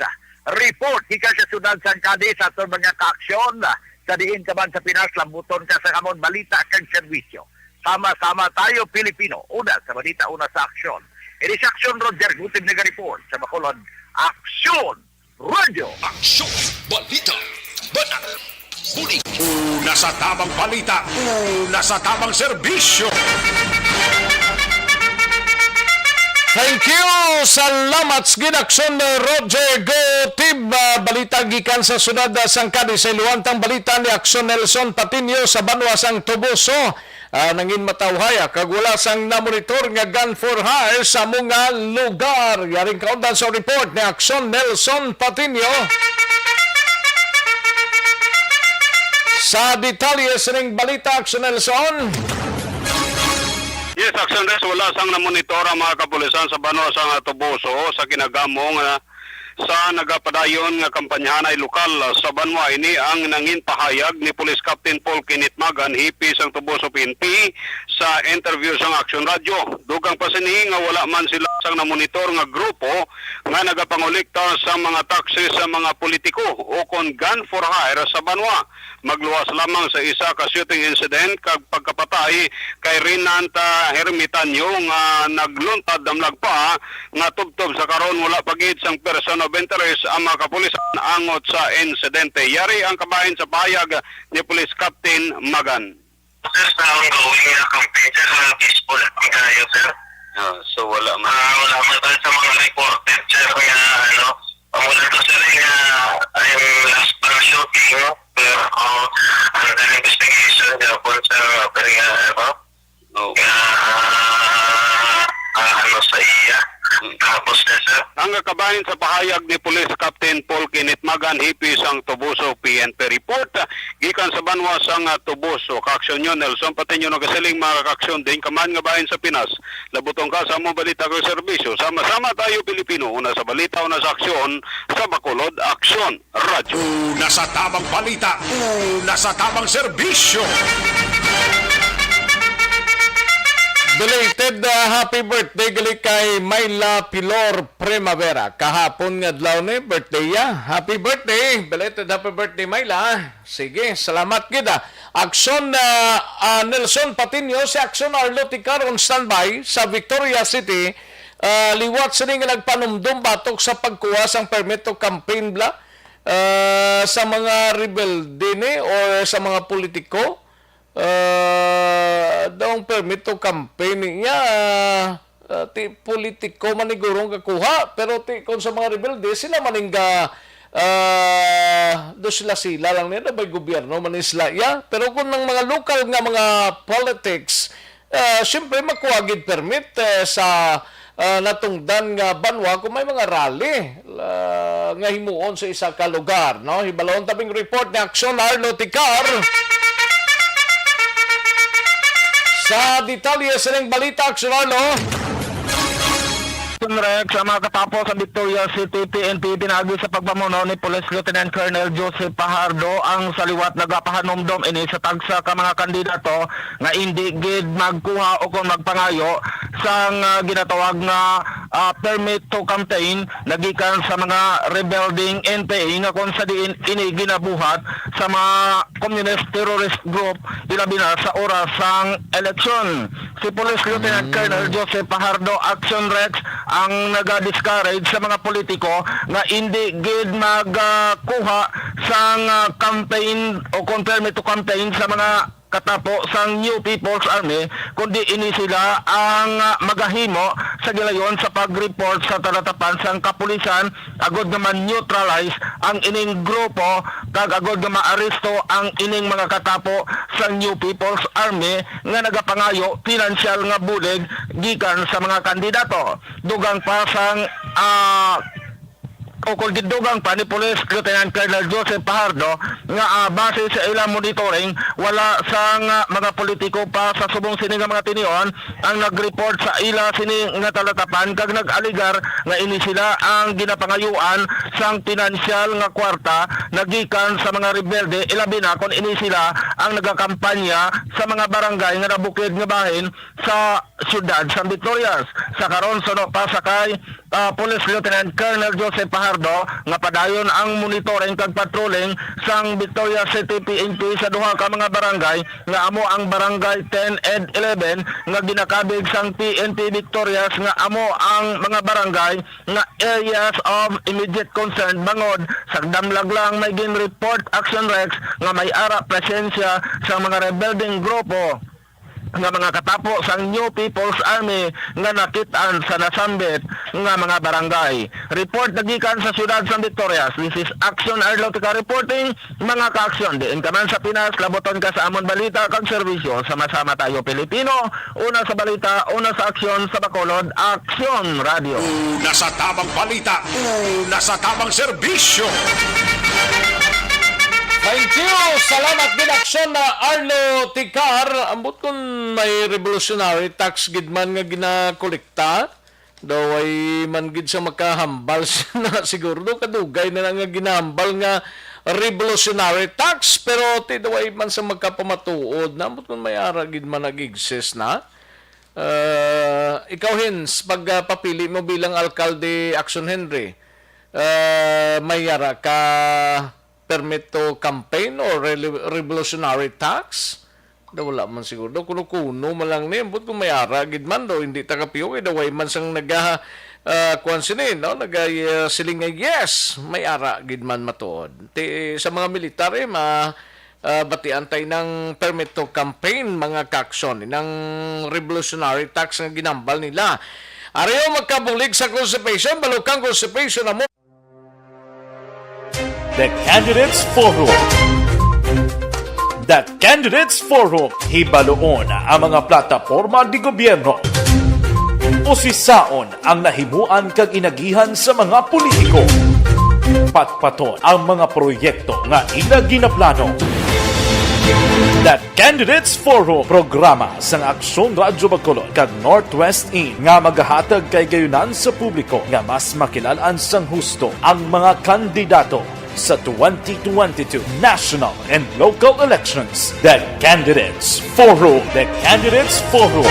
S17: Report hika sa siyudad sa Cadiz sa mga kaaksyon sa diin ka man sa Pinas, lambuton ka sa kamon balita kag serbisyo. Sama-sama tayo Pilipino, una sa balita, una sa aksyon. It is Aksyon Roger Gutib nag-report sa Bacolod. Aksyon Radio.
S2: Aksyon, balita, banat, huli. Una sa tamang balita, una sa tamang serbisyo.
S3: Thank you! Salamat sa ginaksyon ni Roger Gotib. Balita gikan sa sunod sang Cadiz sa iluwantang balita ni Aksyon Nelson Patinio sa Banwa sang Toboso. Nangin matawhaya kag wala sang namonitor nga gun for hire sa mga lugar. Yaring kaundan sa report ni Aksyon Nelson Patinio. Sa detalye sa ring balita, Aksyon Nelson.
S18: Yes, Aksyon Res, wala sang namonitor ang mga kapulisan sa Banwa sa Toboso sa kinagamong sa nagapadayon nga kampanyahan ay lokal sa Banwa. Ini ang nangin pahayag ni Police Captain Paul Kenneth Magan, hipi sang Toboso PNP sa interview sang Aksyon Radio. Dugang pasinihi nga wala man sila sang namonitor nga grupo nga nagapangulikta sa mga taxi sa mga politiko o kon gun for hire sa Banwa. Magluwas lamang sa isa ka shooting incident kag pagkapatay kay Renanta Hermitanyo nga nagluntad damlag pa nga tubtob sa karon wala pagid sang person of of interest ang mga kapulisan angot sa insidente. Yari ang kabahin sa pahayag ni Police Captain Magan.
S19: Sir, sa ongoing campaign, sir, peaceful at kayo, sir.
S18: So wala man.
S19: Wala man tayo sa mga reported, sir, nga, mula to, sir, nga, I'm last para shooting, pero under investigation, po, sir, pero nga, sa iya. Tapos na, sir.
S18: Ang kabahin sa pahayag ni Police Captain Paul Kenneth Magan, hipis ang Tubuso PNP report. Gikan sa banwas ang Tubuso. Kaaksyon yun, Nelson, pati nyo nagasiling mga kaaksyon din. Kaman nga bahin sa Pinas. Labutong ka sa mong balita ko serbisyo. Sama-sama tayo Pilipino. Una sa balita, una sa aksyon. Sa Bacolod, Aksyon Radyo.
S2: Una sa tamang balita, una sa tamang serbisyo.
S3: Belated happy birthday gali kay Myla Pilor Primavera. Kahapon nga adlaw ni birthday ya. Happy birthday. Belated happy birthday Myla. Sige, salamat kita. Aksyon Nelson Patinio si Aksyon Arlo Ticar on standby sa Victoria City. Liwat sini nga nagpanumdum batok sa pagkuha sang permit to campaign bla sa mga rebelde ni or sa mga politiko. Daong permit to campaign niya ti politiko manigurong kakuha pero ti kung sa mga rebelde sila maningga do sila lang nila by gobyerno manisla ya pero kung ng mga local nga mga politics siyempre makuwagid permit sa natungdan nga banwa kung may mga rally nga himuon sa isa ka lugar no hibalon tabing report ni Aksyon Arlo Ticar. Sa detalye sa ng balita, Aksyon Arlo.
S17: Rex, sa mga katapos sa Victoria City PNP pinagi sa pagpamuno ni Police Lieutenant Colonel Joseph Pajardo ang saliwat nagapahanomdom ini sa tagsa ka mga kandidato nga hindi gid magkuha o kung magpangayo sang ginatawag nga permit to campaign nagikan sa mga rebelding NPA nga kung sa diin ini ginabuhat sa mga communist terrorist group ilabi na sa oras sang eleksyon. Si Police Lieutenant Colonel Joseph Pajardo, Action Rex, ang naga-discourage sa mga politiko nga hindi gid magkuha sang campaign o kung permit to campaign sa mga katapo sang New People's Army kundi ini sila ang magahimo sa gilayon sa pag-report sa talatapan sang kapulisan agod naman neutralize ang ining grupo kag agod nga maaresto ang ining mga katapo sang New People's Army nga nagapangayo financial nga bulig gikan sa mga kandidato dugang pa sang o kung gidugang pa ni Police Lieutenant Colonel Joseph Pajardo nga base sa ilang monitoring wala sang mga politiko pa sa subong sini nga mga tinion ang nag-report sa ila sini nga talatapan kag nag-aligar nga ini sila ang ginapangayuan sang pinansyal nga kwarta nagikan sa mga rebelde ilabi na kung ini sila ang nagakampanya sa mga barangay nga nabukid nga bahin sa syudad sa Victorias. Sa karon suno pa sa kay Police Lieutenant Colonel Joseph Pajardo nga padayon ang monitoring kag patrolling sang Victoria City PNP sa duha ka mga barangay nga amo ang barangay 10 and 11 nga ginakabig sang PNP Victorias nga amo ang mga barangay nga areas of immediate concern bangod sa damlag lang may gin-report Action Rex nga may ara presensya sa mga rebelding grupo nga mga katapo sang New People's Army nga nakitaan sa nasambit nga mga barangay. Report nagikan sa siyudad sa Victorias. This is Action Arlo Tica reporting mga ka-aksyon. Diin ka man sa Pinas, laboton ka sa amon balita kag serbisyo. Sama-sama tayo Pilipino. Una sa balita, una sa aksyon sa Bacolod, Aksyon Radio.
S2: Una sa tamang balita, una sa tamang serbisyo.
S3: Thank you! Salamat din Aksyon na Arlo Ticar. Ambot kung may revolutionary tax gidman nga ginakolekta, daw ay man gid sa makahambal na siguro do kadugay na lang nga ginahambal nga revolutionary tax pero ti daw ay man sa magkapamatuod na ambot kung may ara gid man nag-exist na. Ikaw Hins, pag papili mo bilang alkalde Action Henry, may ara ka permit to campaign or revolutionary tax? Wala man siguro. Kuno-kuno man lang niya. But kung may ara, gid man daw, hindi tagapiyo. Daway man sang kuan sini no nagay siling nga yes may ara gid man matuod ti sa mga military batian tay ng permit to campaign mga kaksyon ng revolutionary tax nga ginambal nila. Ariyo magkabulig sa constipation, balukang constipation na mo.
S4: The Candidates Forum. The Candidates Forum, hibaloon ang mga plataporma di gobyerno. Usisaon ang nahimuan kag inagihan sa mga politiko. Patpaton ang mga proyekto nga ila ginaplano. The Candidates Forum, programa sang Aksyon Radyo Bacolod kag Northwest In nga magahatag kay gayunan sa publiko nga mas makilalaan sang husto ang mga kandidato sa 2022 national and local elections. The Candidates Forum. The Candidates Forum.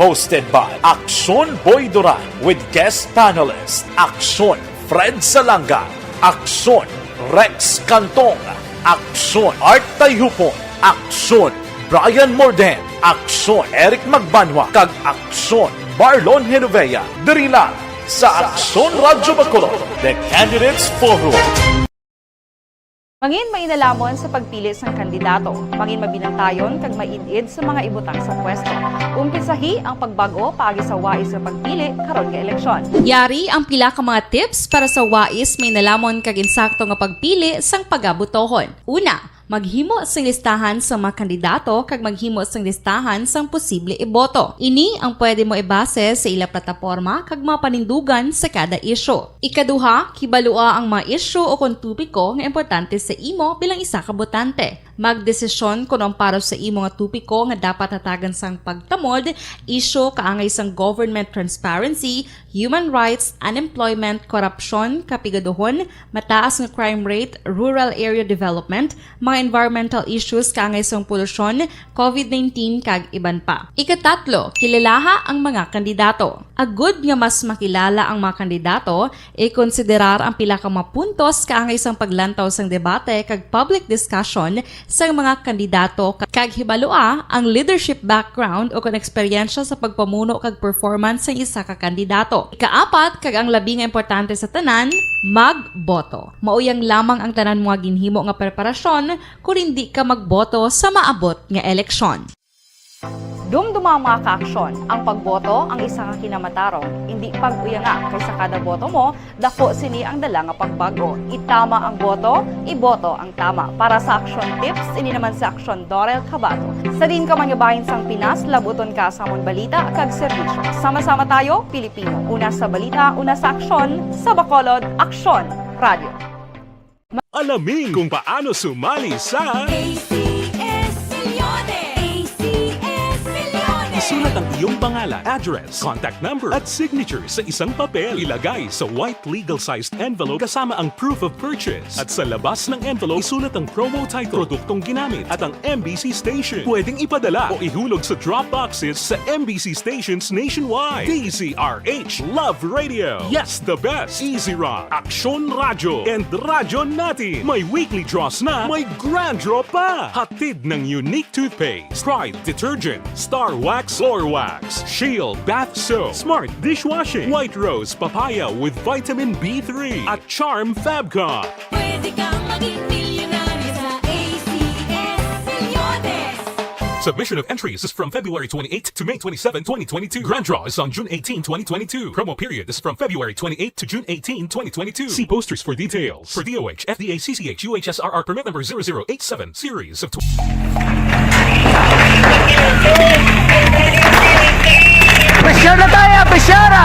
S4: Hosted by Aksyon Boy Duran with guest panelist Aksyon Fred Salanga, Aksyon Rex Cantong, Aksyon Art Tayhupon, Aksyon Brian Morden, Aksyon Eric Magbanwa, kag Aksyon Marlon Genovea. Diri lang sa Aksyon Radyo Bacolod. The Candidates Forum.
S5: Mangin mainalamon sa pagpili ng kandidato, mangin mabinantayon kag maidid sa mga ibutang sa pwesto. Umpisahi ang pagbago paagi sa wais sa pagpili karon nga eleksyon.
S6: Yari ang pila ka mga tips para sa wais may nalamon kag insakto nga pagpili sang pagabutohon. Una, maghimo sang listahan sa mga kandidato kag maghimo sang listahan sang posible iboto. Ini ang pwede mo ibase sa ila plataporma kag mga panindugan sa kada isyu. Ikaduha, kibalua ang mga isyu o kung tupiko nga importante sa imo bilang isa ka botante. Magdesisyon kung ang para sa imo nga tupiko nga dapat hatagan sang pagtamod, isyu kaangay sang government transparency, human rights, unemployment, korupsyon, kapigaduhon, mataas nga crime rate, rural area development, mga environmental issues kaangay sang polusyon, COVID-19 kag iban pa. Ikatatlo, kilalaha ang mga kandidato. Agud nga mas makilala ang mga kandidato, i-konsiderar ang pila ka mga puntos kaangay sang paglantaw sang debate kag public discussion sang mga kandidato kag hibalua ang leadership background o kon eksperyensya sa pagpamuno kag performance sa isa ka kandidato. Ikaapat, kag ang labi nga importante sa tanan, magboto. Mauyang lamang ang tanan mga ginhimo nga preparasyon kung hindi ka magboto sa maabot nga eleksyon.
S5: Dumduma mga kaaksyon, ang pagboto ang isa ka kinamatarong, hindi pag-uyanga kaysa kada boto mo, dako sini ang dala nga pagbago. Itama ang boto, iboto ang tama. Para sa action tips, ini naman sa Aksyon Dorel Cabato. Sa din ka manyabahin sang Pinas, labuton ka sa amon balita kag serbisyo. Sama-sama tayo, Pilipino. Una sa balita, una sa aksyon, sa Bacolod, Aksyon Radio.
S2: Alamin kung paano sumali sa Isulat ang iyong pangalan, address, contact number at signature sa isang papel. Ilagay sa white legal-sized envelope kasama ang proof of purchase. At sa labas ng envelope, isulat ang promo title, produktong ginamit at ang MBC station. Pwedeng ipadala o ihulog sa drop boxes sa MBC stations nationwide. DZRH Love Radio. Yes, the best. Easy Rock, Aksyon Radyo, and Radyo Natin. May weekly draws na, may grand draw pa. Hatid ng unique toothpaste, Pride Detergent, Star Wax Floor Wax, Shield Bath Soap, Smart Dishwashing, White Rose Papaya with Vitamin B3 at Charm Fabcon.
S12: Pwede kang maging milyonaryo sa ACS Milyones.
S2: Submission of entries is from February 28 to May 27, 2022. Grand draw is on June 18, 2022. Promo period is from February 28 to June 18, 2022. See posters for details. For DOH, FDA, CCH, UHSRR permit number 0087, series of
S12: Pasyar na tayo! Pasyara!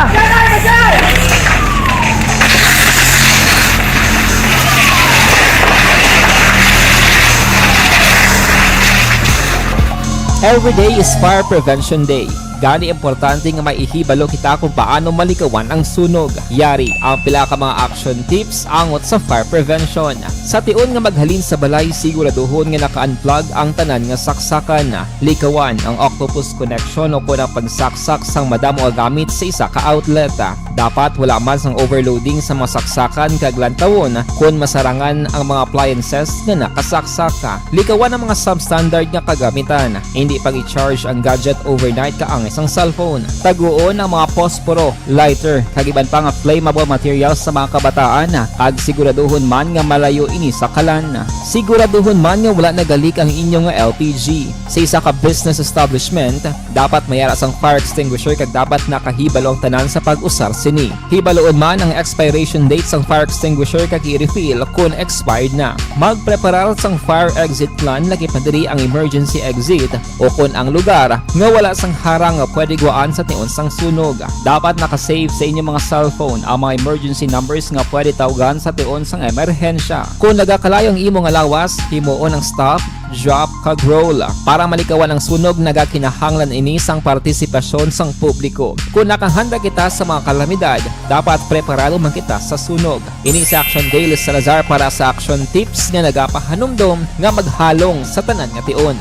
S13: Every day is Fire Prevention Day. Gani importante nga maihibalo kita kung paano malikawan ang sunog. Yari ang pila ka mga action tips angot sa fire prevention. Sa tion nga maghalin sa balay, siguraduhon nga naka-unplug ang tanan nga saksakan. Likawan ang octopus connection o kung ang pagsaksak sang madamo nga gamit sa isa ka outlet. Dapat wala man sang overloading sa mga saksakan kag lantawon kung masarangan ang mga appliances nga nakasaksaka. Likawan ang mga substandard nga kagamitan. Hindi pag i-charge ang gadget overnight kaang ang isang cellphone. Taguon ang mga posporo, lighter, kag iban pa nga flammable materials sa mga kabataan kag siguraduhon man nga malayo ini sa kalan. Siguraduhon man nga wala nagalik ang inyong LPG. Sa isa ka business establishment, dapat mayara sang fire extinguisher kag dapat nakahibalo ang tanan sa pag-usar sini. Hibaloon man ang expiration date sang fire extinguisher kag i-refill kung expired na. Magpreparar sang fire exit plan lagi pa diri ang emergency exit o kung ang lugar nga wala sang harang nga pwede guaan sa tiun sang sunog. Dapat nakasave sa inyong mga cellphone ang mga emergency numbers nga pwede tawagan sa tiun sang emerhensya. Kung nagakalayo ang imong alawas, himuon ang stop, drop kag roll para malikawan ang sunog nagakinahanglan ini sang partisipasyon sang publiko. Kung nakahanda kita sa mga kalamidad, dapat preparado man kita sa sunog. Ini sa Action Daily Salazar para sa Action Tips nga nagapahanumdom nga maghalong sa tanan nga tion.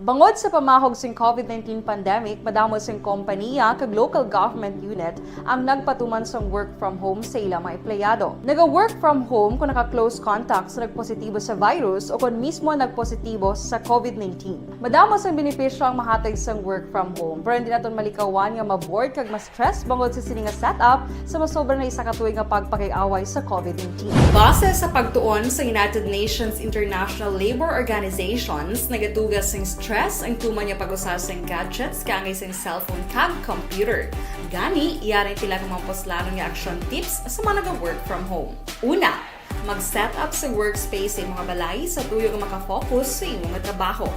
S5: Bangod sa pamahog sing COVID-19 pandemic, madamo sing kompanya kag local government unit ang nagpatuman sang work from home sa ilang mga empleyado. Naga-work from home kung naka-close contact sa nagpositibo sa virus o kung mismo nagpositibo sa COVID-19. Madamo sang benepisyo ang mahatag sang work from home, pero hindi naton malikawan nga ma-bored kag ma-stress bangod sa sini nga setup sa masobra na isa ka tuig nga pagpakiaway sa COVID-19. Base sa pagtuon sa United Nations International Labour Organizations, nagatugas sing stress ang tuman niya pag-usar sa gadgets kangay sa cellphone kag computer. Gani, iyarin tila ng mga poslanong nga action tips sa mga nag-work from home. Una, mag-set up sa workspace sa mga balay sa tuyo nga makafocus sa imong trabaho.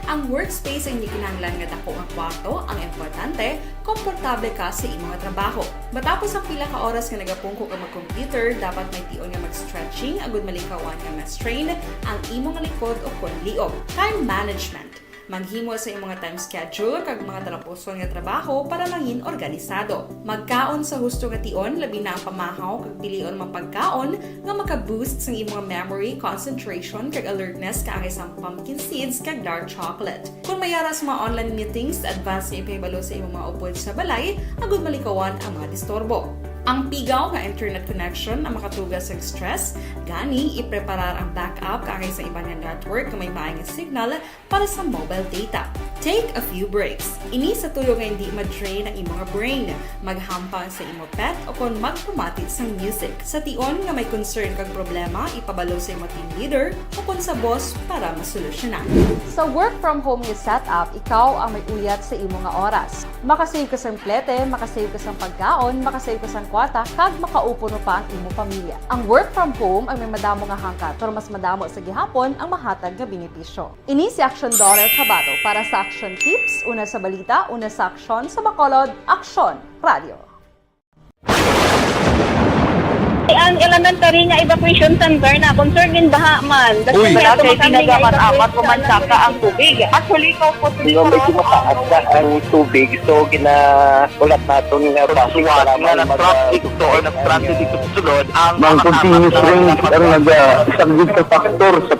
S5: Ang workspace ay hindi kinahanglan nga dako nga kwarto, ang importante, komportable ka sa imong trabaho. Matapos ang pila ka oras nga nagapungko ka mag-computer, dapat may tion nga mag-stretching agud malikawan nga ma-strain ang imong likod o kon liog. Time management. Maghimo sa imong time schedule kag mga talapuson nga trabaho para mangin organisado. Magkaon sa husto nga tion, labi na ang pamahaw kag pilion mapagkaon nga maka-boost sa imong memory, concentration kag alertness kaangay sa pumpkin seeds kag dark chocolate. Kung mayara sa mga online meetings, advance na ipahibalo sa imong mga upod sa balay, agud malikawan ang mga disturbo. Ang pigaw nga internet connection ang makatugas sa stress, gani ipreparar ang backup kaangay sa ibang network nga may maayong signal para sa mobile data. Take a few breaks. Ini sa tuyo nga hindi ma-drain ang imong brain, maghampang sa imong pet o kung magpumatit sa music. Sa tion nga may concern kag problema, ipabalo sa imong team leader o kung sa boss para masolusyonan. Sa work from home nga setup, ikaw ang may uyat sa imong nga oras. Makasave ka sa plete, makasave ka sa pagkaon, makasave ka sa kwata, kag makaupo no pa ang imong pamilya. Ang work from home ay may madamo nga hangkat, pero mas madamo sa gihapon ang mahatag nga benepisyo. Ini si Action Daughter Cabato para sa Action Tips, una sa balita, una sa aksyon sa Bacolod, Action Radio.
S14: Ang elementary nga evacuation center na concern din baha man.
S10: Uy,
S14: kasi pinagamat-amat pumansaka ang tubig. Actually, po
S10: medyo mataas na ang tubig. So, ginaulat natin nga pasiwala nga nag-traffic to or nag-transit dito sa sulod. Ang continuous range ang nag-isang factor sa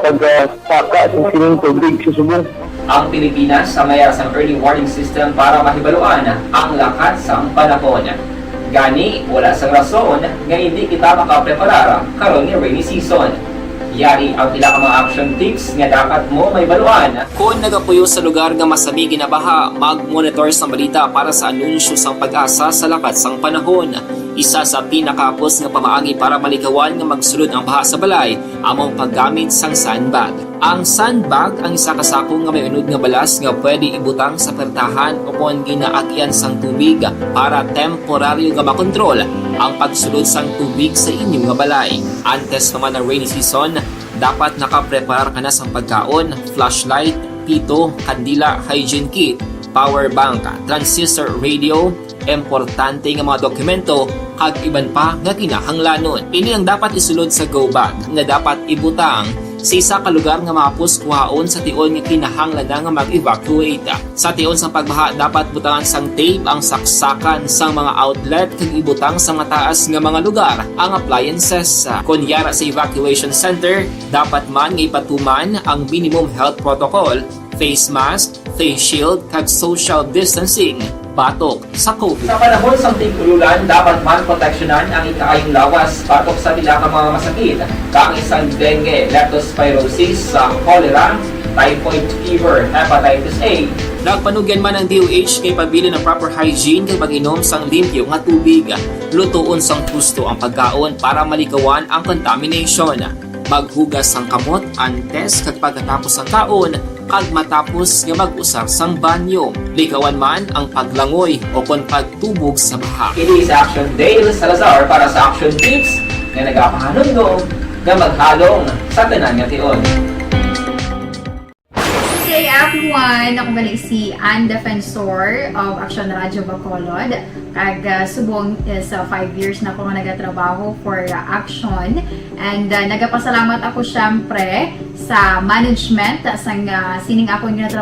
S10: pag-saka at sining tubig sa subong.
S13: Ang Pilipinas sa mayroon sa early warning system para mahibaluan ang lakas ng panahon. Gani, wala sang rason nga hindi kita makapreparar karon ni rainy season. Yari ang pila ka mga action tips nga dapat mo may baluan. Kung nagapuyo sa lugar nga masami ginabaha, mag-monitor sa balita para sa anunsyo sang pag-asa sa lakas sang panahon. Isa sa pinakapos nga pamaagi para malikawan nga magsulod ang baha sa balay, among paggamit sang sandbag. Ang sandbag ang isa kasakong nga may unod nga balas nga pwede ibutang sa pertahan o kung ginaagyan sang tubig para temporaryo nga makontrol ang pagsulod sang tubig sa inyong nga balay. Antes naman ng rainy season, dapat nakapreparar ka na sang pagkaon, flashlight, pito, kandila, hygiene kit, power bank, transistor radio, importante nga mga dokumento kag iban pa nga kinahanglanon. Ini ang dapat isulod sa go bag nga dapat ibutang sa isa ka lugar nga mapus kuhaon sa tion nga kinahanglan nga mag-evacuate. Sa tion sa pagbaha dapat butangan sang tape ang saksakan sang mga outlet kag ibutang sa mataas nga mga lugar ang appliances. Kunyara sa evacuation center, dapat man nga ipatuman ang minimum health protocol, face mask, face shield kag social distancing. batok sa COVID.
S20: Sa panahon sa tigululan, dapat man proteksyonan ang ikaayong lawas batok sa pila ka mga masakit, kang isang dengue, leptospirosis, cholera, typhoid fever, hepatitis A.
S13: Nagpanugyan man ang DOH kay pabili ng proper hygiene kay pag-inom sang limpyo nga tubig. Lutuon sang gusto ang pagkaon para malikawan ang contamination. Maghugas sang kamot antes kag pagkatapos ang kaon kag matapos nga mag-usar sang banyo. Likawan man ang paglangoy o kon pagtubog sa baha.
S20: It is Action Dale Salazar para sa Action Tips nga nagapahanundong nga maghalong sa tanan nga tion.
S15: Hey everyone! Ako balik si Ann Defensor of Action Radio Bacolod. Kag subong sa 5 years na ako nga nagatrabaho for Action. And nagapasalamat ako syempre sa management sang sining ako nga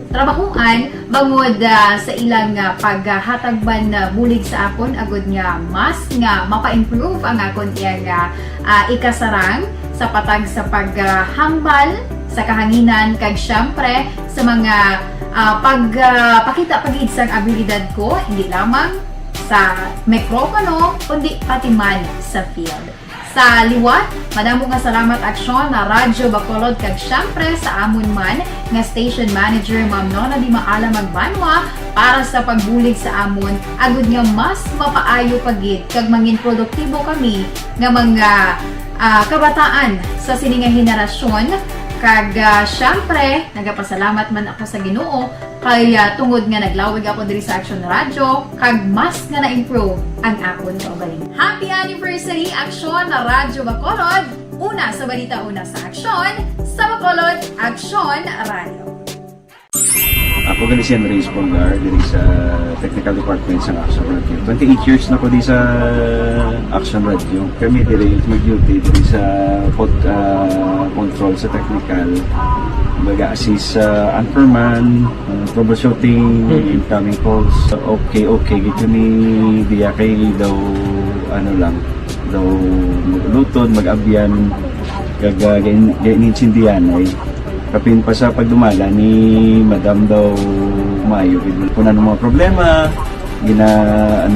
S15: trabahuan bangod sa ilang paghatagban bulig sa akon agud nga mas nga mapa-improve ang akon iyang ikasarang sa patag sa paghambal sa kahanginan kag syempre sa mga pagpakita pagid sang abilidad ko hindi lamang sa mikropono kundi pati man sa field. Sa liwat, madamo nga salamat Aksyon na Radyo Bacolod kag syempre sa amon man nga station manager Ma'am Nona Di Maala Magbanwa para sa pagbulig sa amon agud nga mas mapaayo pagid kag mangin produktibo kami nga mga kabataan sa siningang henerasyon. Kag syempre, nagapasalamat man ako sa Ginoo kay tungod nga naglawig ako diri sa Action Radio kag mas nga na-improve ang akon kaugalingon. Happy anniversary Action na Radyo Bacolod! Una sa balita, una sa Action, sa Bacolod, Action Radio.
S16: Ako gali si Henry Espolgar diri sa Technical Department sa Action Radio. 28 years na ko di sa Action Radio. Kami diri mag-duty diri sa control sa technical. Mag-assist sa anchorman, troubleshooting, incoming calls. Okay. Gito ni diya kay daw daw lutod, mag-abyan, ganinsindihan ay kapin pa sa pagdumala ni Madam daw Mayo kung ano mga problema ginatagaan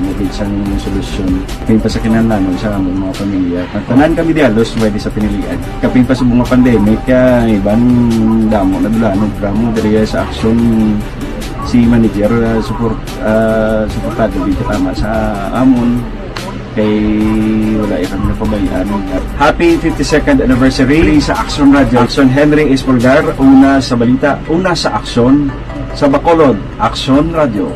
S16: niya gid sang solusyon kapin pa sa kinahanglan sa among mga pamilya tanan kami dialos pwede sa pinilian kapin pa sa mga pandemic ibang damo na dulanog gramo diri sa Action si manager suportado gid tama sa amon kay wala ikang napabayaan. Happy 52nd anniversary sa Action Radio. Action Henry Espolgar, una sa balita, una sa Action, sa Bacolod, Action Radio.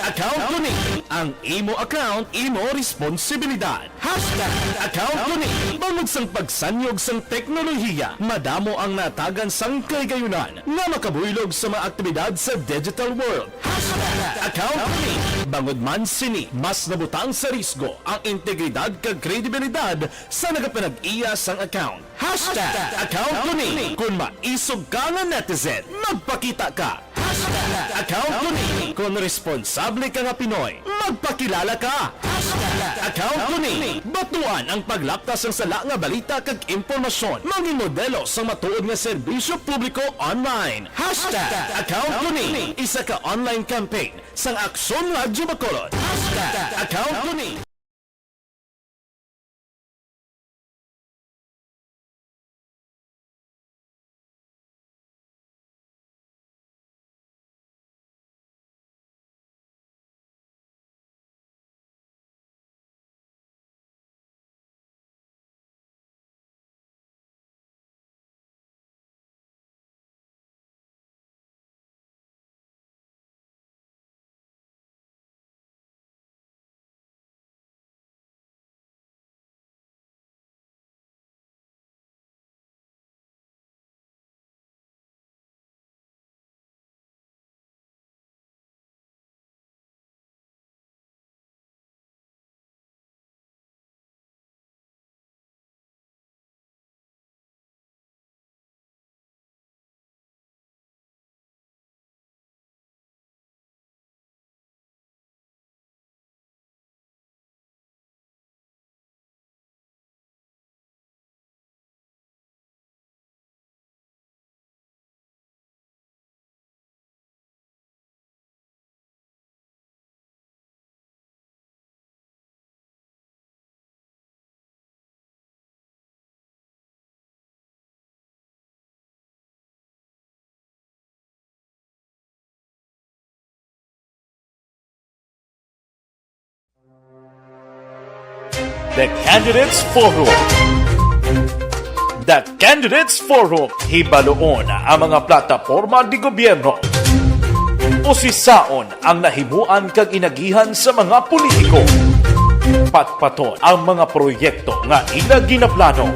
S4: Account Kuning. Ang imo account, imo responsibilidad. Account Kuning. Bangod sang pagsanyog sang teknolohiya, madamo ang natagan sang kaygayunan nga makabuylog sa mga aktibidad sa digital world. Account Kuning. Bangod man sini, mas nabutang sa risgo ang integridad kag kredibilidad sa nagapanag-iya sang account. Account Kuning. Kung maisog ka nga netizen, magpakita ka. Account Kuning. Kung responsable ka nga Pinoy, magpakilala ka. Account Kuning. Batuan ang paglaptas ng sala nga balita kag impormasyon. Mangin modelo sa matuod nga serbisyo publiko online. Account Kuning. Isa ka online campaign sang Aksyon Radyo Bacolod. Account Kuning. The Candidates Forum. The Candidates Forum, hibaloon ang mga plataporma di gobyerno. Usisaon ang nahimuan kag inagihan sa mga politiko. Patpaton ang mga proyekto nga ila ginaplano.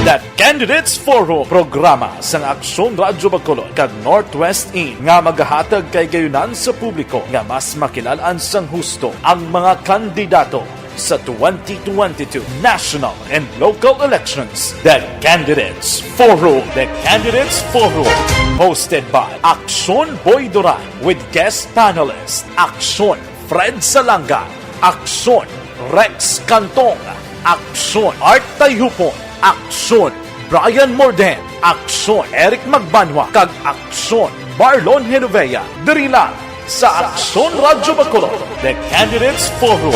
S4: The Candidates Forum, programa sang Aksyon Radyo Bacolod kag Northwest In nga magahatag kay gayunan sa publiko nga mas makilalaan sang husto ang mga kandidato sa 2022 national and local elections. The Candidates Forum. The Candidates Forum. Hosted by Aksyon Boy Duran with guest panelist Aksyon Fred Salanga, Aksyon Rex Cantong, Aksyon Art Tayupon, Aksyon Brian Morden, Aksyon Eric Magbanwa, kag Aksyon Marlon Genovea. Diri lang sa Aksyon Radyo Bacolod. The Candidates Forum.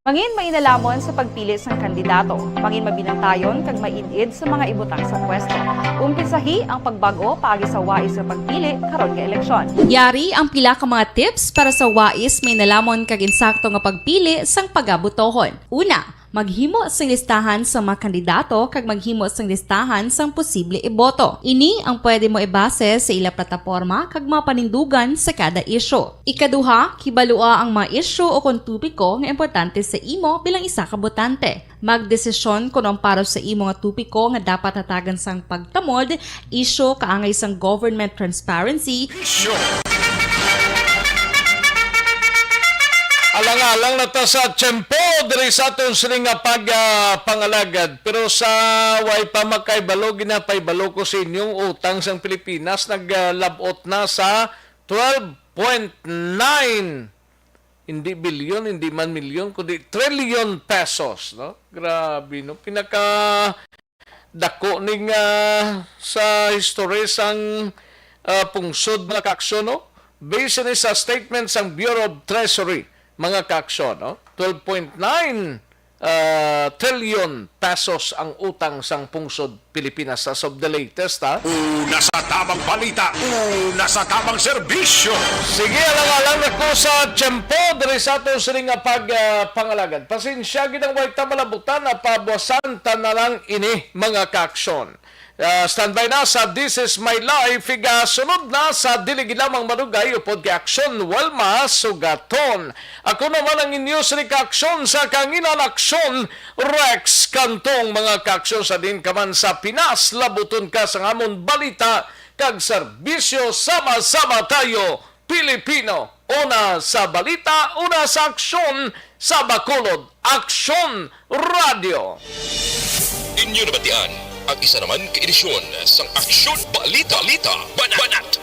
S5: Mangin mainalamon sa pagpili sang kandidato, mangin mabinantayon kag mainid sa mga ibutang sa pwesto. Umpisahi ang pagbago paagi sa wais sa pagpili karon nga eleksyon.
S6: Yari ang pila ka mga tips para sa wais may nalamon kag insakto nga pagpili sang pagabutohon. Una, maghimo sang listahan sa mga kandidato kag maghimo sang listahan sang posible iboto. Ini ang pwede mo ibase sa ila plataporma kag mga panindugan sa kada isyu. Ikaduha, kibalua ang mga isyu o kung tupiko nga importante sa imo bilang isa ka botante. Magdesisyon kung ang para sa imo nga tupiko nga dapat hatagan sang pagtamod, isyu kaangay sang government transparency,
S3: Alang-alang na ta sa tiyempo diri sa atong siling nga pangalagad. Pero sa way pa magkaibalo, ginapaibalo ko sa inyong utang sang Pilipinas. Naglabot na sa 12.9. Hindi bilyon, hindi man milyon, kundi trillion pesos. No? Grabe, no? Pinaka dako ning sa history sang pungsod na kaksyon, no? Based ni sa statement sang Bureau of Treasury, mga kaaksyon, no? 12.9 trillion pesos ang utang sang pungsod Pilipinas as of the latest, ha?
S2: Una sa tamang balita, una sa tamang serbisyo.
S3: Sige, alang-alang na ko sa tiyempo diri sa ato siling nga pangalagad. Pasensya ginang way ta malabutan na pabuwasan ta na lang ini mga kaaksyon. Standby na sa This Is My Life, sunod na sa Diligilamang Madugay upod kay Aksyon Walma Sugaton. Ako naman ang inyo sa Aksyon sa Kanginan Aksyon Rex Cantong, mga kaaksyon sa din kaman sa Pinas. Labuton ka sa ngamon balita kag serbisyo, sama-sama tayo Pilipino. Una sa balita, una sa aksyon sa Bacolod. Aksyon Radio.
S1: Inyo nabatian ang isa naman ka edisyon sang Aksyon Balita Banat.